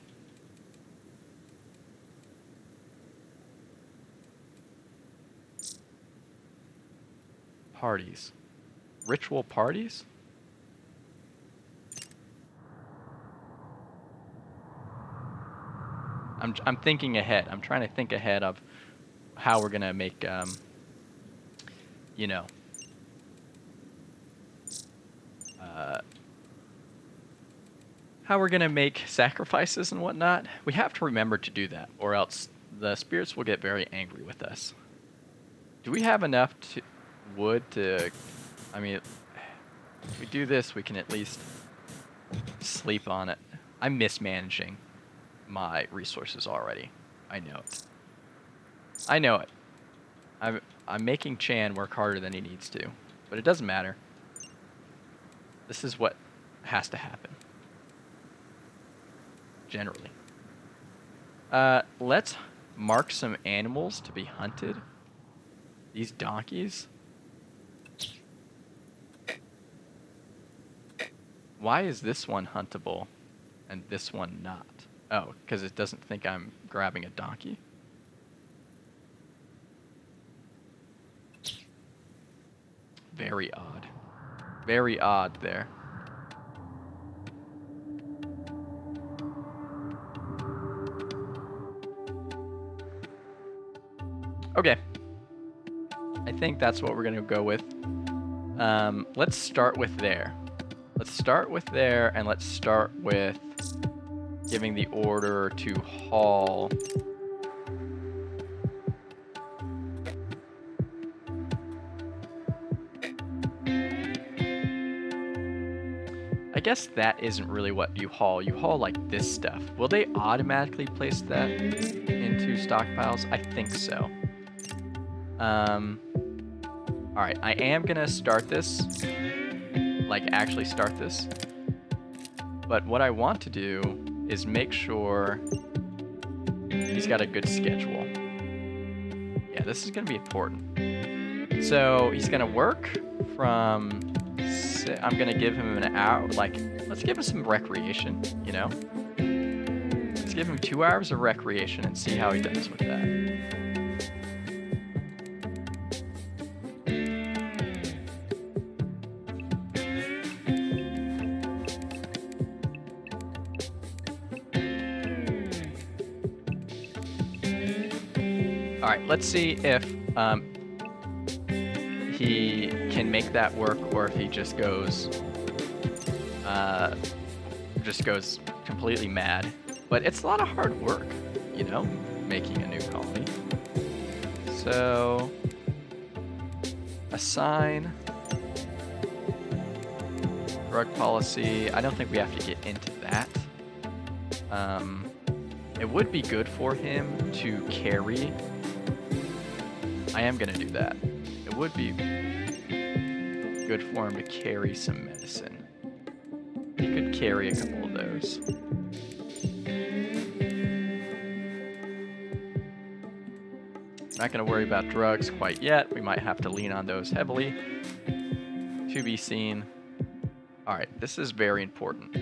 Speaker 1: Parties. Ritual parties? I'm thinking ahead. I'm trying to think ahead of how we're gonna make you know, how we're gonna make sacrifices and whatnot. We have to remember to do that, or else the spirits will get very angry with us. Do we have enough wood to... I mean, if we do this, we can at least sleep on it. I'm mismanaging my resources already. I know it. I know it. I'm making Chan work harder than he needs to, but it doesn't matter. This is what has to happen. Generally. Let's mark some animals to be hunted. These donkeys? Why is this one huntable and this one not? Oh, because it doesn't think I'm grabbing a donkey? Very odd. Very odd there. Okay. I think that's what we're going to go with. Let's start with there. Let's start with there, and let's start with giving the order to haul. I guess that isn't really what you haul. You haul like this stuff. Will they automatically place that into stockpiles? I think so. All right, I am gonna start this, like actually start this. But what I want to do is make sure he's got a good schedule. Yeah, this is gonna be important. So he's gonna work from, I'm gonna give him an hour, like, let's give him some recreation, you know? Let's give him 2 hours of recreation and see how he does with that. All right, let's see if he can make that work, or if he just goes completely mad. But it's a lot of hard work, you know, making a new colony. So assign drug policy. I don't think we have to get into that. It would be good for him to carry. I am gonna do that. It would be good for him to carry some medicine. He could carry a couple of those. Not gonna worry about drugs quite yet. We might have to lean on those heavily. To be seen. All right, this is very important.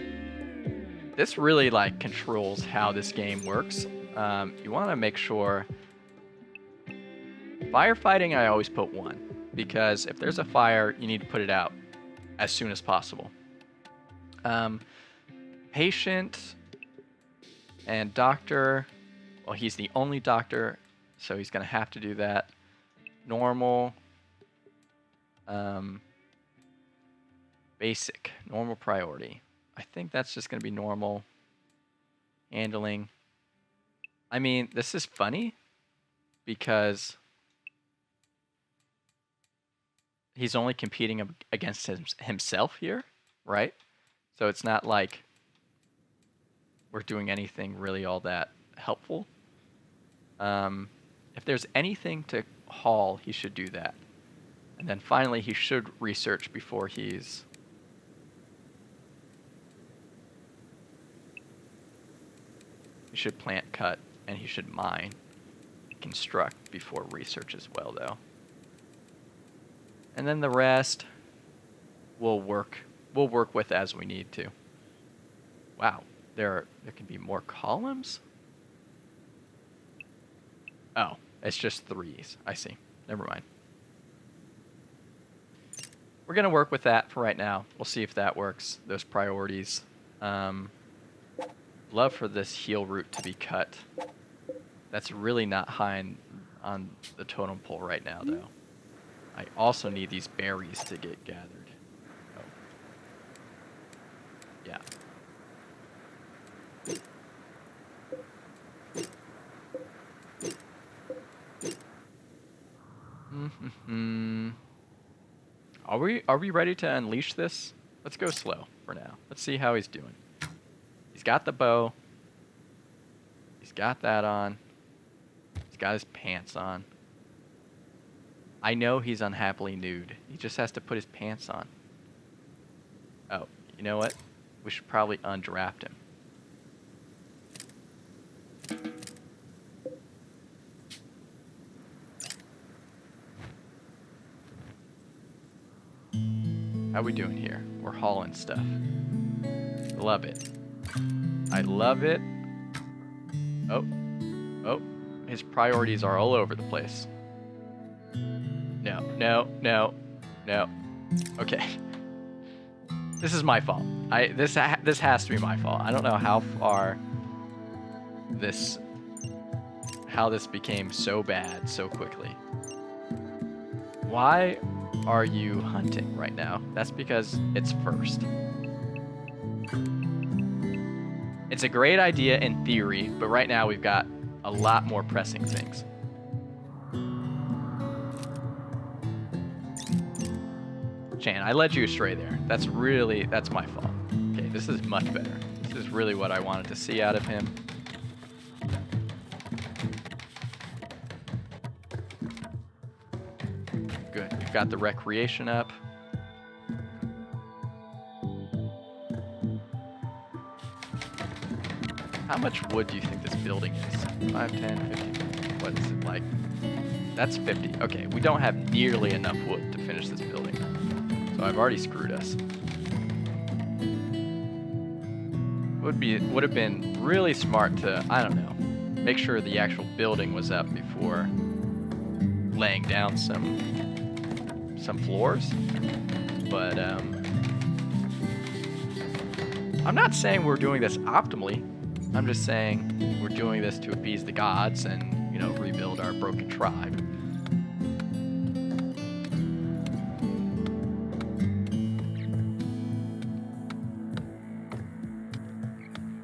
Speaker 1: This really like controls how this game works. You want to make sure. Firefighting, I always put 1, because if there's a fire, you need to put it out as soon as possible. Patient and doctor, well, he's the only doctor, so he's going to have to do that. Normal, basic, normal priority. I think that's just going to be normal. Handling. I mean, this is funny because he's only competing against himself here, right? So it's not like we're doing anything really all that helpful. If there's anything to haul, he should do that. And then finally, he should research before he's... He should plant, cut, and he should mine, construct before research as well, though. And then the rest we'll work with as we need to. Wow, there can be more columns? Oh, it's just 3s. I see. Never mind. We're going to work with that for right now. We'll see if that works, those priorities. Love for this heal route to be cut. That's really not high on the totem pole right now, though. I also need these berries to get gathered. Oh. Yeah. Are we ready to unleash this? Let's go slow for now. Let's see how he's doing. He's got the bow. He's got that on. He's got his pants on. I know he's unhappily nude. He just has to put his pants on. Oh, you know what? We should probably undraft him. How we doing here? We're hauling stuff. Love it. I love it. Oh. Oh. His priorities are all over the place. No, no, no, no. Okay. This is my fault. This has to be my fault. I don't know how far how this became so bad so quickly. Why are you hunting right now? That's because it's first. It's a great idea in theory, but right now we've got a lot more pressing things. Chan, I led you astray there. That's my fault. Okay, this is much better. This is really what I wanted to see out of him. Good, we've got the recreation up. How much wood do you think this building is? 5, 10, 50, what is it like? That's 50. Okay, we don't have nearly enough wood to finish this building. So I've already screwed us. Would have been really smart to, I don't know, make sure the actual building was up before laying down some floors. But I'm not saying we're doing this optimally. I'm just saying we're doing this to appease the gods and, you know, rebuild our broken tribe.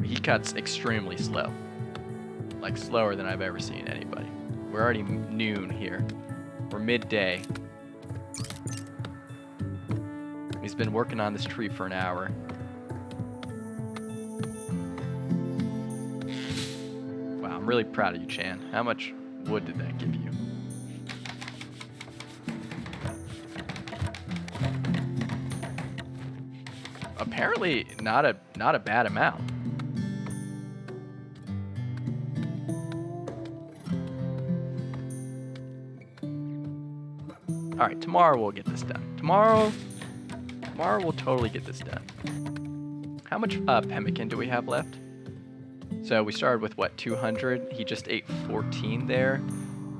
Speaker 1: He cuts extremely slow. Like slower than I've ever seen anybody. We're already noon here. We're midday. He's been working on this tree for an hour. Wow, I'm really proud of you, Chan. How much wood did that give you? Apparently not a bad amount. All right, tomorrow we'll get this done. Tomorrow we'll totally get this done. How much pemmican do we have left? So we started with what, 200? He just ate 14 there.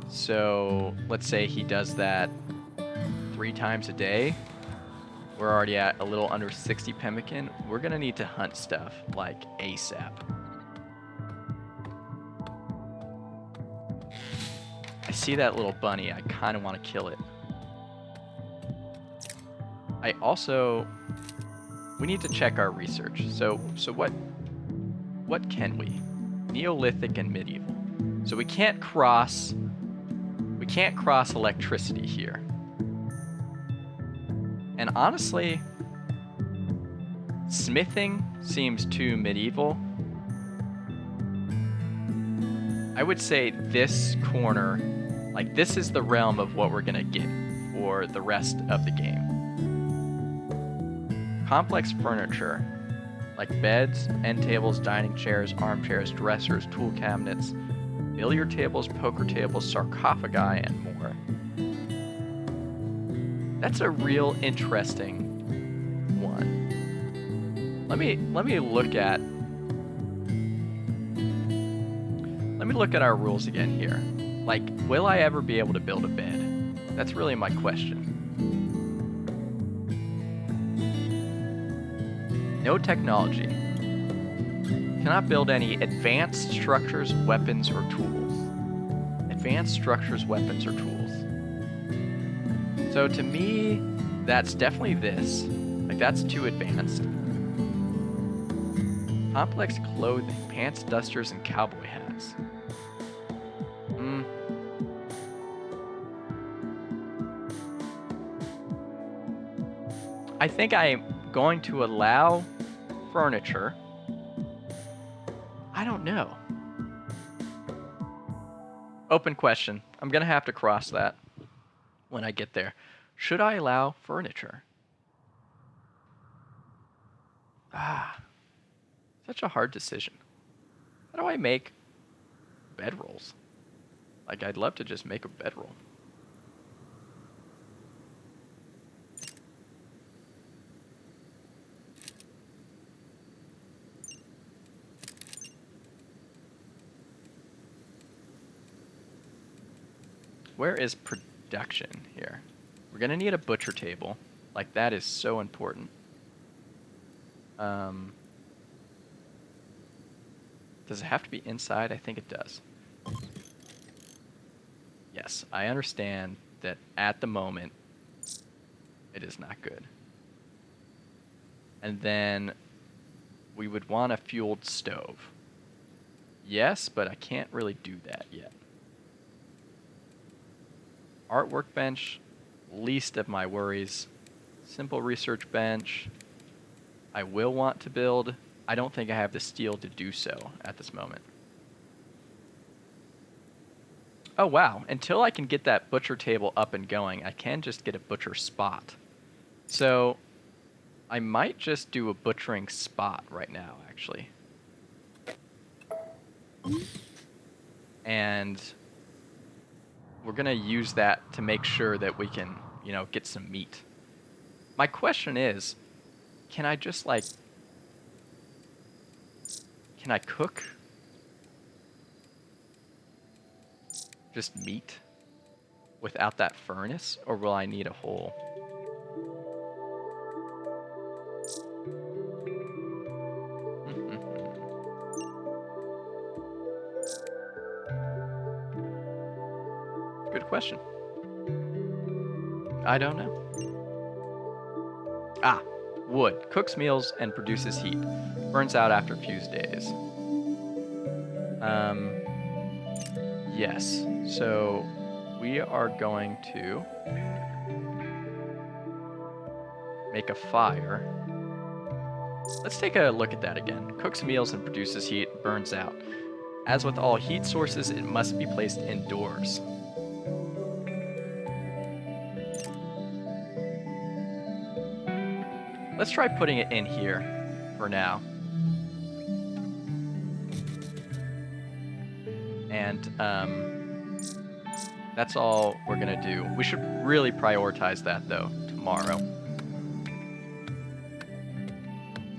Speaker 1: So let's say he does that 3 times a day. We're already at a little under 60 pemmican. We're gonna need to hunt stuff like ASAP. I see that little bunny. I kind of want to kill it. We need to check our research. So what can we? Neolithic and medieval. So we can't cross electricity here. And honestly, smithing seems too medieval. I would say this corner, like this is the realm of what we're gonna get for the rest of the game. Complex furniture, like beds, end tables, dining chairs, armchairs, dressers, tool cabinets, billiard tables, poker tables, sarcophagi, and more. That's a real interesting one. Let me look at our rules again here. Like, will I ever be able to build a bed? That's really my question. No technology. Cannot build any advanced structures, weapons, or tools. Advanced structures, weapons, or tools. So to me, that's definitely this. Like, that's too advanced. Complex clothing, pants, dusters, and cowboy hats. I think I'm going to allow furniture. I don't know. Open question. I'm going to have to cross that when I get there. Should I allow furniture? Such a hard decision. How do I make bedrolls? Like, I'd love to just make a bedroll. where is production here? We're gonna need a butcher table. Like, that is so important. Does it have to be inside? I think it does. Yes, I understand that at the moment it is not good. And then we would want a fueled stove. Yes, but I can't really do that yet. Art workbench, least of my worries. Simple research bench. I will want to build. I don't think I have the steel to do so at this moment. Oh wow, until I can get that butcher table up and going, I can just get a butcher spot. So I might just do a butchering spot right now, actually. And we're gonna use that to make sure that we can, you know, get some meat. My question is, can I just like, can I cook just meat without that furnace, or will I need a whole? Good question. I don't know. Ah, wood. Cooks meals and produces heat. Burns out after a few days. Yes. So we are going to make a fire. Let's take a look at that again. Cooks meals and produces heat, burns out. As with all heat sources, it must be placed indoors. Let's try putting it in here for now. And that's all we're gonna do. We should really prioritize that though tomorrow.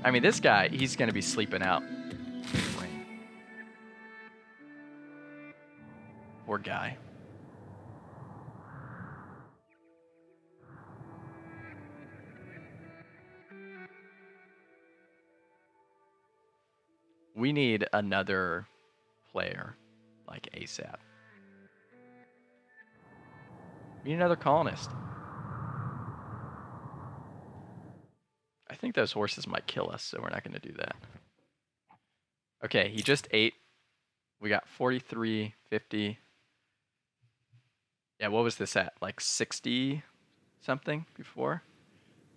Speaker 1: I mean, this guy, he's gonna be sleeping out in the rain. Poor guy. We need another player, like ASAP. We need another colonist. I think those horses might kill us, so we're not going to do that. Okay, he just ate. We got 43, 50. Yeah, what was this at? Like 60 something before?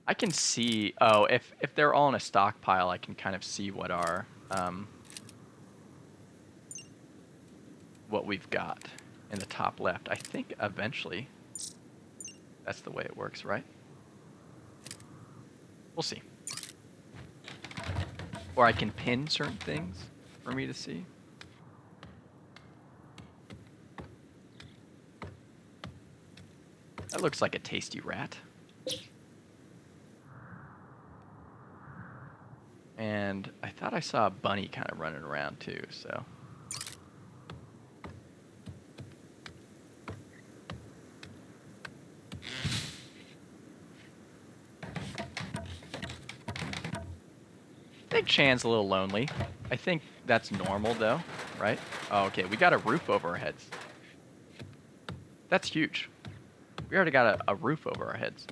Speaker 1: I can see, oh, if they're all in a stockpile, I can kind of see what our, what we've got in the top left. I think eventually that's the way it works, right? We'll see. Or I can pin certain things for me to see. That looks like a tasty rat. And I thought I saw a bunny kind of running around too, so. I think Chan's a little lonely. I think that's normal though, right? Oh, okay, we got a roof over our heads. That's huge. We already got a roof over our heads.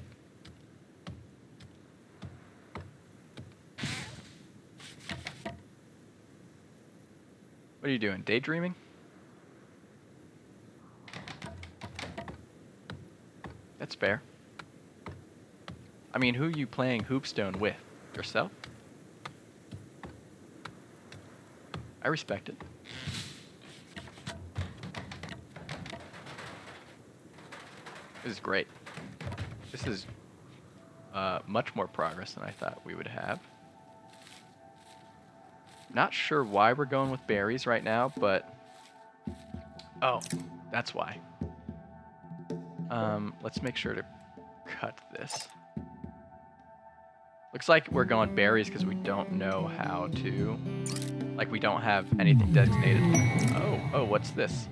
Speaker 1: What are you doing? Daydreaming? That's fair. I mean, who are you playing Hoopstone with? Yourself? I respect it. This is great. This is much more progress than I thought we would have. Not sure why we're going with berries right now, but... Oh, that's why. Let's make sure to cut this. Looks like we're going berries because we don't know how to... Like, we don't have anything designated. Oh, what's this?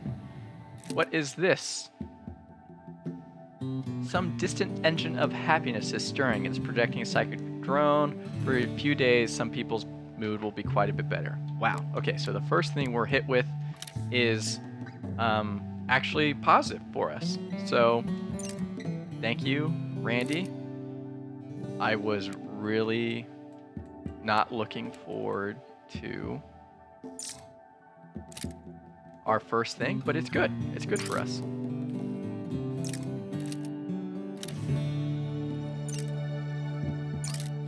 Speaker 1: What is this? Some distant engine of happiness is stirring. It's projecting a psychic drone. For a few days, some people's mood will be quite a bit better. Wow. Okay, so the first thing we're hit with is actually positive for us. So thank you, Randy. I was really not looking forward to our first thing, but it's good. It's good for us.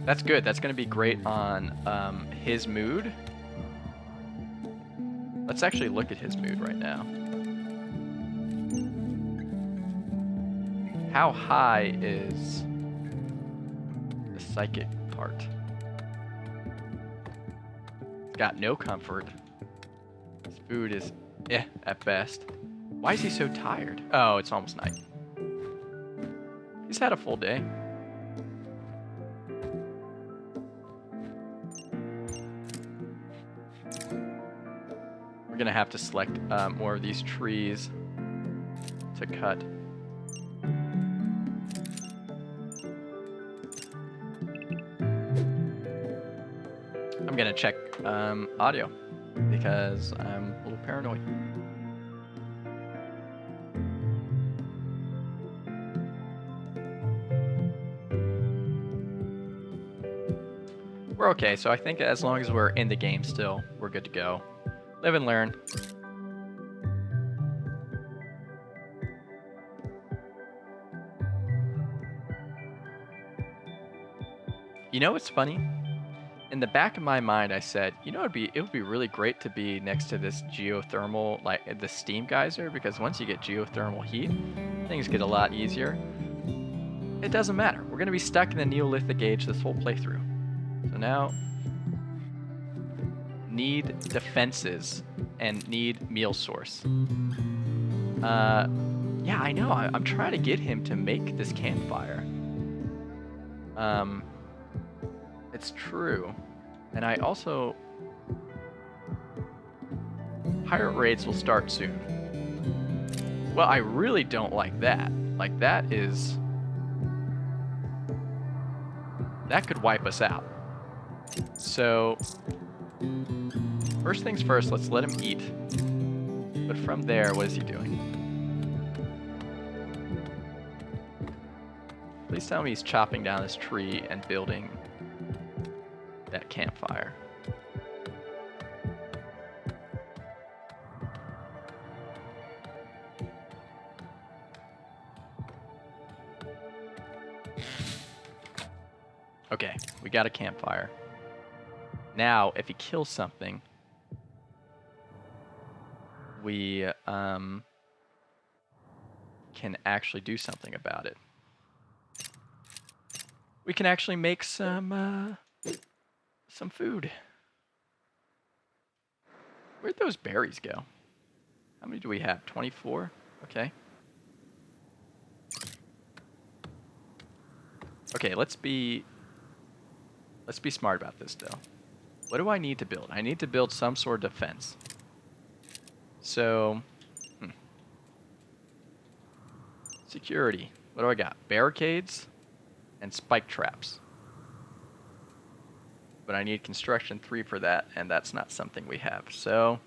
Speaker 1: That's good. That's going to be great on his mood. Let's actually look at his mood right now. How high is the psychic part? It's got no comfort. His food is at best. Why is he so tired? Oh, it's almost night. He's had a full day. We're gonna have to select more of these trees to cut. I'm gonna check audio because I'm a little paranoid. We're okay, so I think as long as we're in the game still, we're good to go. Live and learn. You know what's funny? In the back of my mind, I said, you know, it would be really great to be next to this geothermal, like the steam geyser, because once you get geothermal heat, things get a lot easier. It doesn't matter. We're going to be stuck in the Neolithic age this whole playthrough. So now, need defenses and need meal source. Yeah, I know. I'm trying to get him to make this campfire. It's true. And I also... Pirate raids will start soon. Well, I really don't like that. Like, that is... That could wipe us out. So... First things first, let's let him eat. But from there, what is he doing? Please tell me he's chopping down this tree and building that campfire. Okay, we got a campfire. Now, if he kills something, we can actually do something about it. We can actually make some food. Where'd those berries go? How many do we have? 24? Okay. Okay, let's be smart about this though. What do I need to build? I need to build some sort of defense. So, security. What do I got? Barricades and spike traps. But I need construction 3 for that, and that's not something we have. So,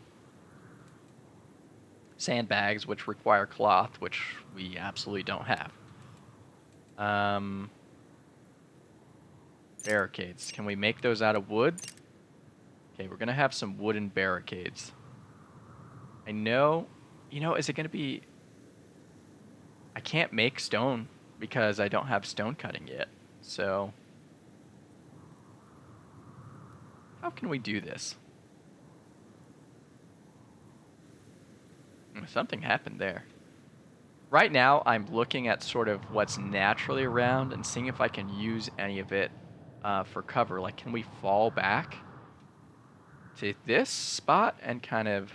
Speaker 1: sandbags, which require cloth, which we absolutely don't have. Barricades. Can we make those out of wood? Okay, we're going to have some wooden barricades. I know, is it going to be... I can't make stone because I don't have stone cutting yet. So, how can we do this? Something happened there. Right now, I'm looking at sort of what's naturally around and seeing if I can use any of it for cover. Like, can we fall back to this spot and kind of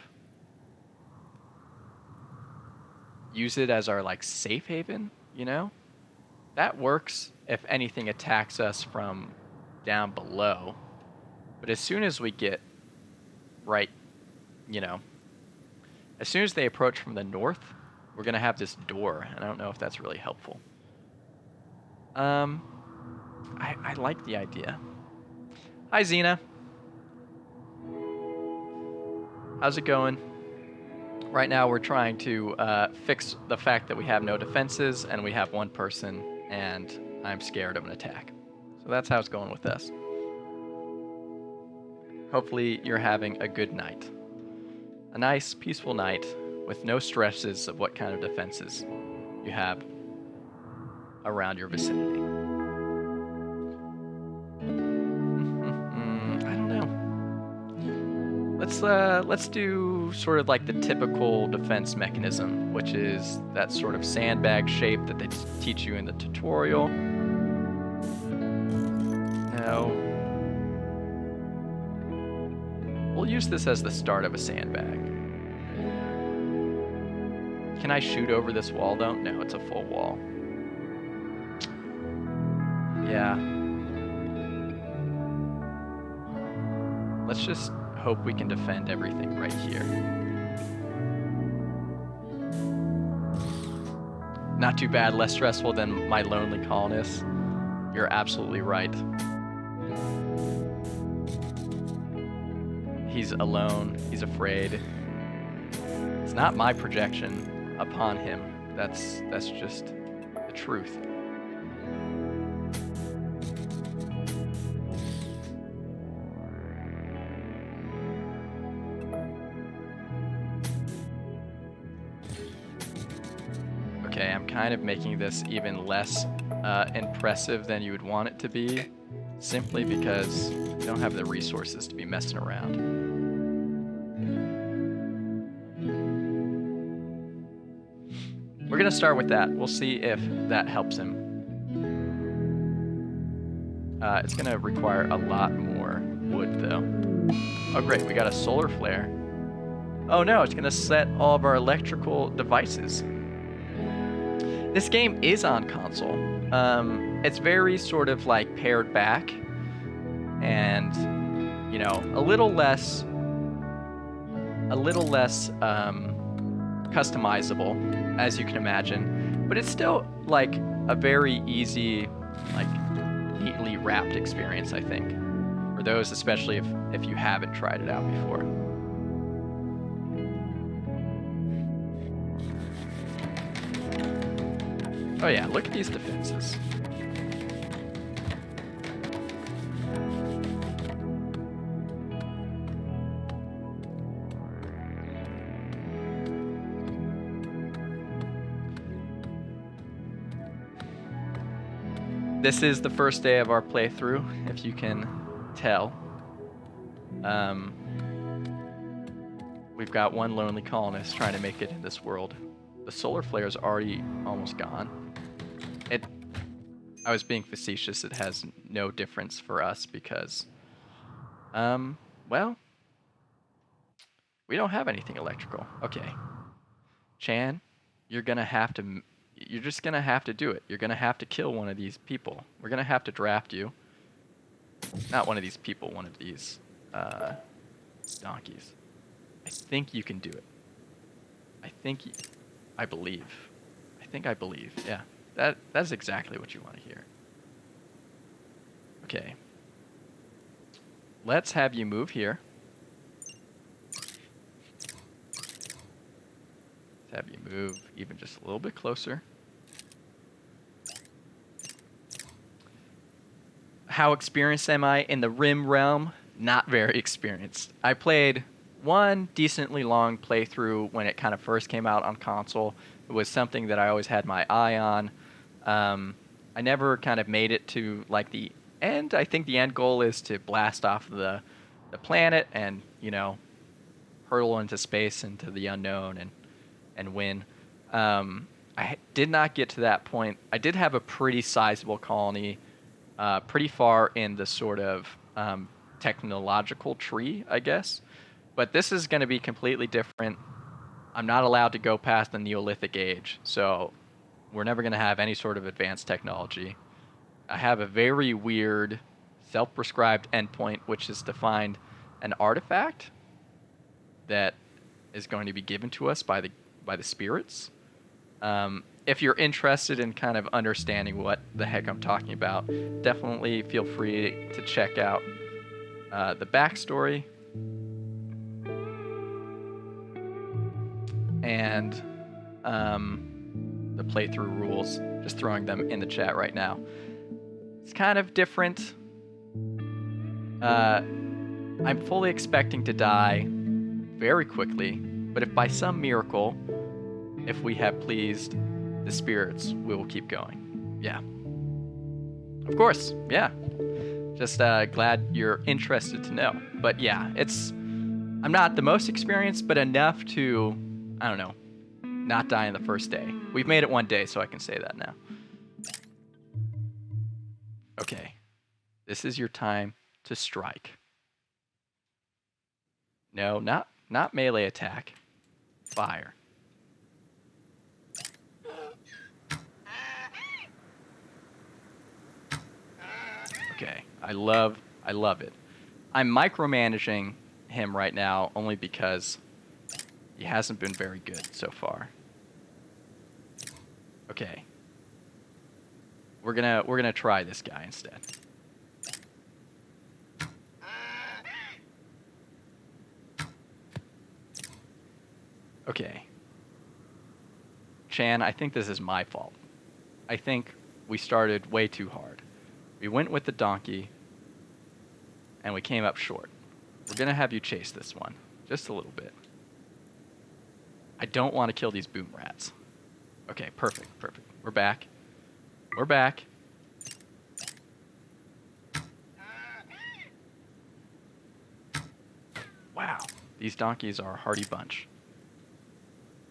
Speaker 1: use it as our, like, safe haven, you know? That works if anything attacks us from down below. But as soon as we get right, as soon as they approach from the north, we're going to have this door, and I don't know if that's really helpful. Um, I like the idea. Hi, Xena. How's it going? Right now, we're trying to fix the fact that we have no defenses and we have one person, and I'm scared of an attack. So that's how it's going with us. Hopefully, you're having a good night. A nice, peaceful night with no stresses of what kind of defenses you have around your vicinity. I don't know. Let's do sort of like the typical defense mechanism, which is that sort of sandbag shape that they teach you in the tutorial. Now, we'll use this as the start of a sandbag. Can I shoot over this wall though? No, it's a full wall. Yeah. Let's just hope we can defend everything right here. Not too bad, less stressful than my lonely colonists. You're absolutely right. He's alone, he's afraid. It's not my projection upon him. That's just the truth. Okay, I'm kind of making this even less impressive than you would want it to be, simply because you don't have the resources to be messing around. We're gonna start with that. We'll see if that helps him. It's gonna require a lot more wood though. Oh great, we got a solar flare. Oh no, it's gonna set all of our electrical devices. This game is on console. It's very sort of like pared back and, you know, a little less customizable, as you can imagine, but it's still like a very easy, like neatly wrapped experience, I think, for those especially if you haven't tried it out before. Oh yeah, look at these defenses. This is the first day of our playthrough, if you can tell. We've got one lonely colonist trying to make it in this world. The solar flare is already almost gone. I was being facetious. It has no difference for us because, well, we don't have anything electrical. Okay. Chan, you're just gonna have to do it. You're gonna have to kill one of these people. We're gonna have to draft you. Not one of these people, one of these, donkeys. I think you can do it. I believe. Yeah. That's exactly what you want to hear. Okay. Let's have you move here. Let's have you move even just a little bit closer. How experienced am I in the Rim realm? Not very experienced. I played one decently long playthrough when it kind of first came out on console. It was something that I always had my eye on. I never kind of made it to like the end. I think the end goal is to blast off the planet and, you know, hurtle into space, into the unknown and win. I did not get to that point. I did have a pretty sizable colony, pretty far in the sort of technological tree, I guess. But this is going to be completely different. I'm not allowed to go past the Neolithic age, so we're never going to have any sort of advanced technology. I have a very weird self-prescribed endpoint, which is to find an artifact that is going to be given to us by the spirits. if you're interested in kind of understanding what the heck I'm talking about, definitely feel free to check out the backstory and the playthrough rules. Just throwing them in the chat right now. It's kind of different. I'm fully expecting to die very quickly, but if by some miracle, if we have pleased the spirits, we will keep going. Yeah. Of course, yeah. Just glad you're interested to know. But yeah, I'm not the most experienced, but enough to, I don't know, not die in the first day. We've made it one day, so I can say that now. Okay. This is your time to strike. No, not melee attack. Fire. Okay, I love it. I'm micromanaging him right now only because he hasn't been very good so far. Okay. We're gonna try this guy instead. Okay. Chan, I think this is my fault. I think we started way too hard. We went with the donkey, and we came up short. We're going to have you chase this one, just a little bit. I don't want to kill these boom rats. Okay, perfect. We're back. We're back. Wow, these donkeys are a hardy bunch.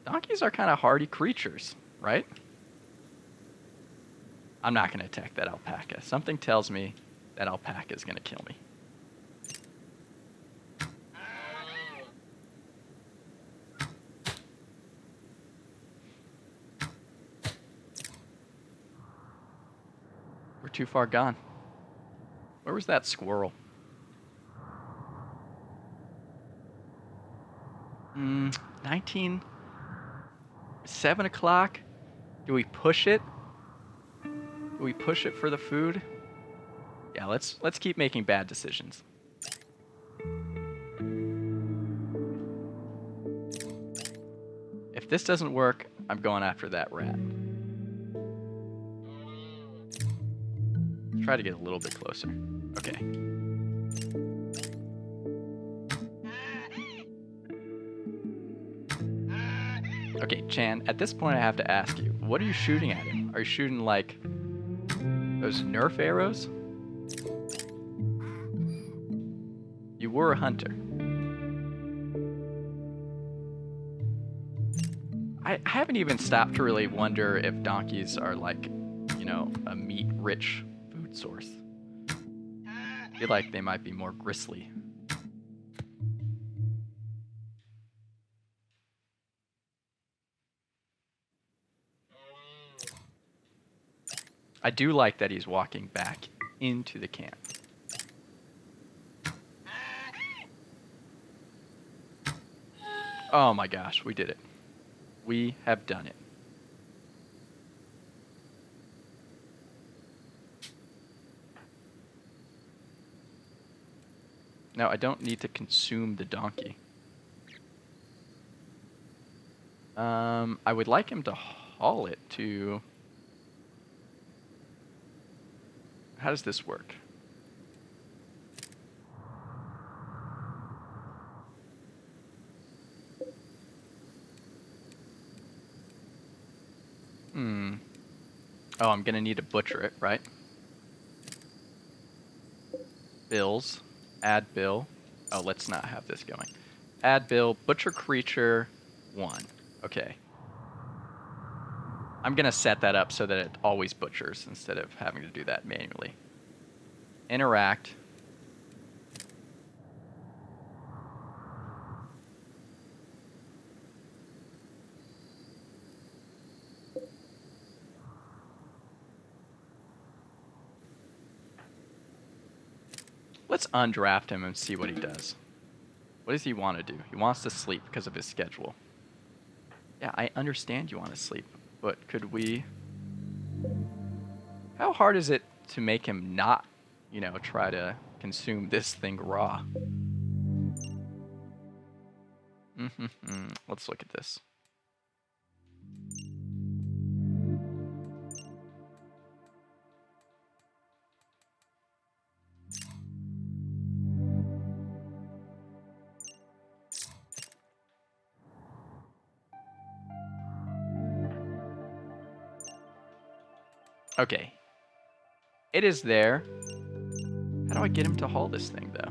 Speaker 1: Donkeys are kind of hardy creatures, right? I'm not going to attack that alpaca. Something tells me that alpaca is going to kill me. We're too far gone. Where was that squirrel? 7 o'clock? Do we push it? Do we push it for the food? Yeah, let's keep making bad decisions. If this doesn't work, I'm going after that rat. Try to get a little bit closer. Okay. Okay, Chan, at this point I have to ask you, what are you shooting at him? Are you shooting like those Nerf arrows? You were a hunter. I haven't even stopped to really wonder if donkeys are like, you know, a meat-rich food source. I feel like they might be more gristly. I do like that he's walking back into the camp. Oh my gosh, we did it. We have done it. Now, I don't need to consume the donkey. I would like him to haul it to... How does this work? Oh, I'm gonna need to butcher it, right? Bills. Add bill. Oh, let's not have this going. Add bill. Butcher creature 1. Okay. I'm gonna set that up so that it always butchers instead of having to do that manually. Interact. Let's undraft him and see what he does. What does he want to do? He wants to sleep because of his schedule. Yeah, I understand you want to sleep. But could we... How hard is it to make him not, you know, try to consume this thing raw? Let's look at this. Okay. It is there. How do I get him to haul this thing, though?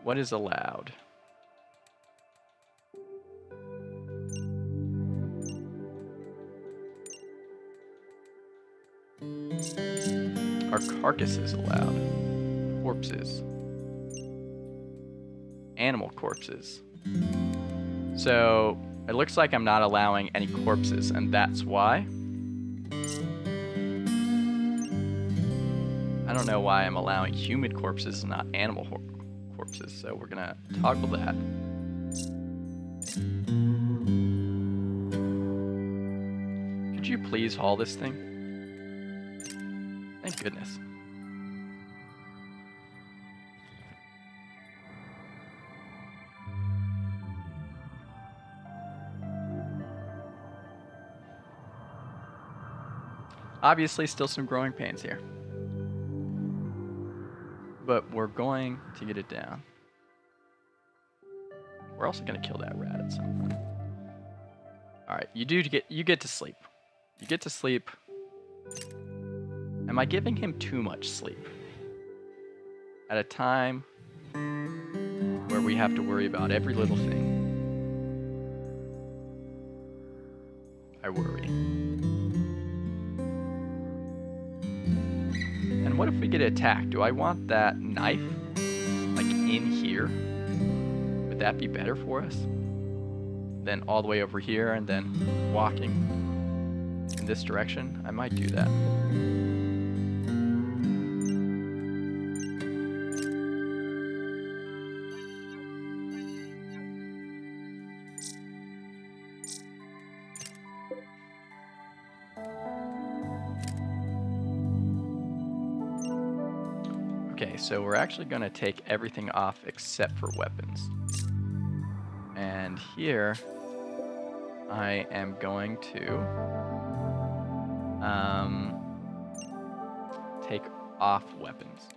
Speaker 1: What is allowed? Are carcasses allowed? Corpses. Animal corpses. So it looks like I'm not allowing any corpses, and that's why. I don't know why I'm allowing human corpses and not animal corpses, so we're gonna toggle that. Could you please haul this thing? Thank goodness. Obviously, still some growing pains here. But we're going to get it down. We're also going to kill that rat at some point. All right, you get to sleep. You get to sleep. Am I giving him too much sleep? At a time where we have to worry about every little thing. I worry. And what if we get attacked? Do I want that knife, like, in here? Would that be better for us? Then all the way over here and then walking in this direction? I might do that. Okay, so we're actually going to take everything off except for weapons. And here, I am going to take off weapons.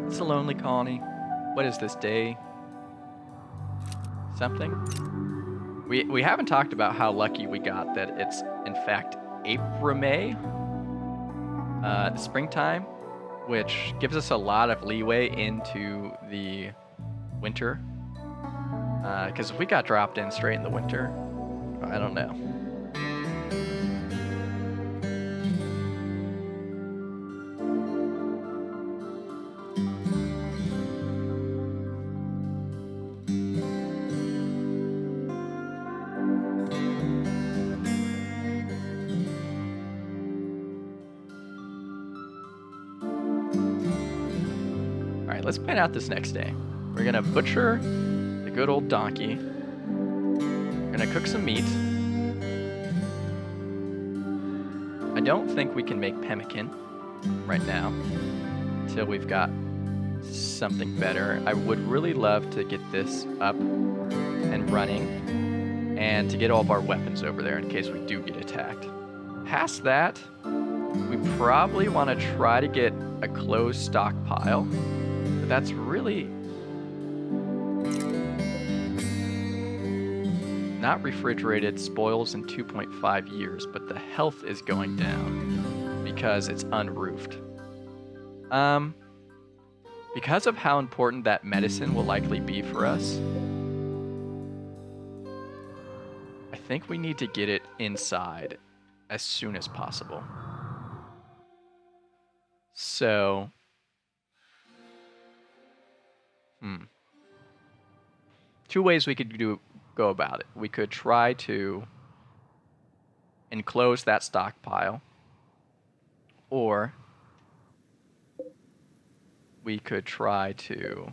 Speaker 1: It's a lonely colony. What is this, day something? We haven't talked about how lucky we got that it's in fact April-May, springtime, which gives us a lot of leeway into the winter. Because if we got dropped in straight in the winter, I don't know. Let's plan out this next day. We're gonna butcher the good old donkey. We're gonna cook some meat. I don't think we can make pemmican right now until we've got something better. I would really love to get this up and running and to get all of our weapons over there in case we do get attacked. Past that, we probably want to try to get a closed stockpile. That's really not refrigerated, spoils in 2.5 years, but the health is going down because it's unroofed. Because of how important that medicine will likely be for us, I think we need to get it inside as soon as possible. So... two ways we could go go about it. We could try to enclose that stockpile, or we could try to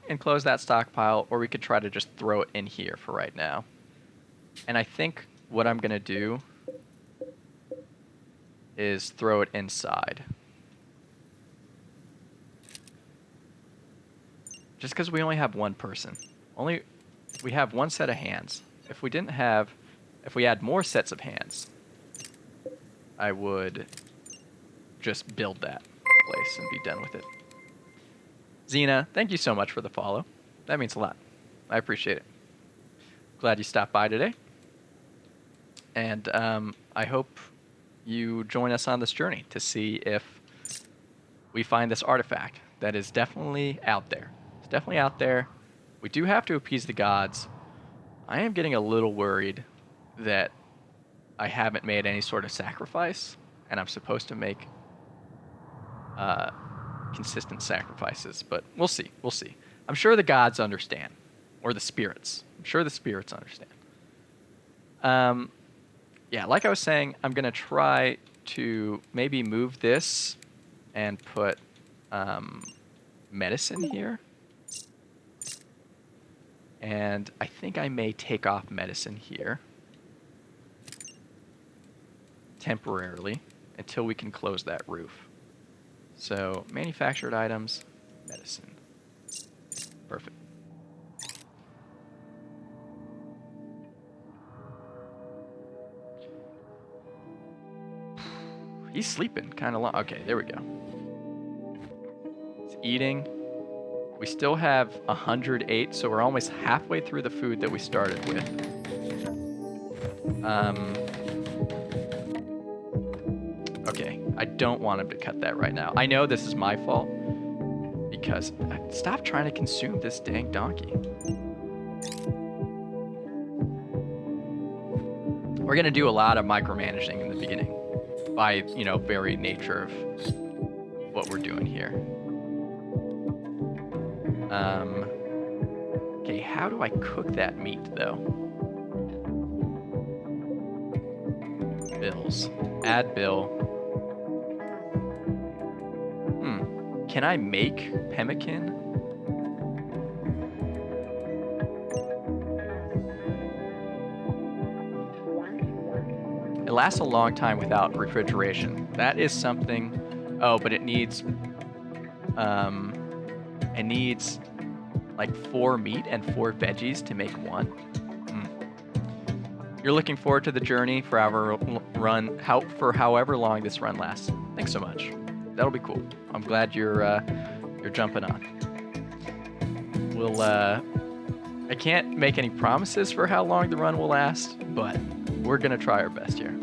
Speaker 1: enclose that stockpile, or we could try to just throw it in here for right now. And I think what I'm going to do is throw it inside. Just because we only have one person. We have one set of hands. If we had more sets of hands, I would just build that place and be done with it. Xena, thank you so much for the follow. That means a lot. I appreciate it. Glad you stopped by today. And I hope you join us on this journey to see if we find this artifact that is definitely out there. It's definitely out there. We do have to appease the gods. I am getting a little worried that I haven't made any sort of sacrifice, and I'm supposed to make consistent sacrifices, but we'll see. We'll see. I'm sure the gods understand, or the spirits. I'm sure the spirits understand. Yeah, like I was saying, I'm going to try to maybe move this and put medicine here. And I think I may take off medicine here temporarily until we can close that roof. So, manufactured items, medicine. Perfect. He's sleeping kind of long. Okay, there we go. He's eating. We still have 108, so we're almost halfway through the food that we started with. Okay, I don't want him to cut that right now. I know this is my fault, because stop trying to consume this dang donkey. We're going to do a lot of micromanaging in the beginning by, very nature of what we're doing here. Okay, how do I cook that meat, though? Bills. Add bill. Can I make pemmican? It lasts a long time without refrigeration. That is something. Oh, but it needs like 4 meat and 4 veggies to make one. You're looking forward to the journey for however long this run lasts. Thanks so much. That'll be cool. I'm glad you're jumping on. I can't make any promises for how long the run will last, but we're gonna try our best here.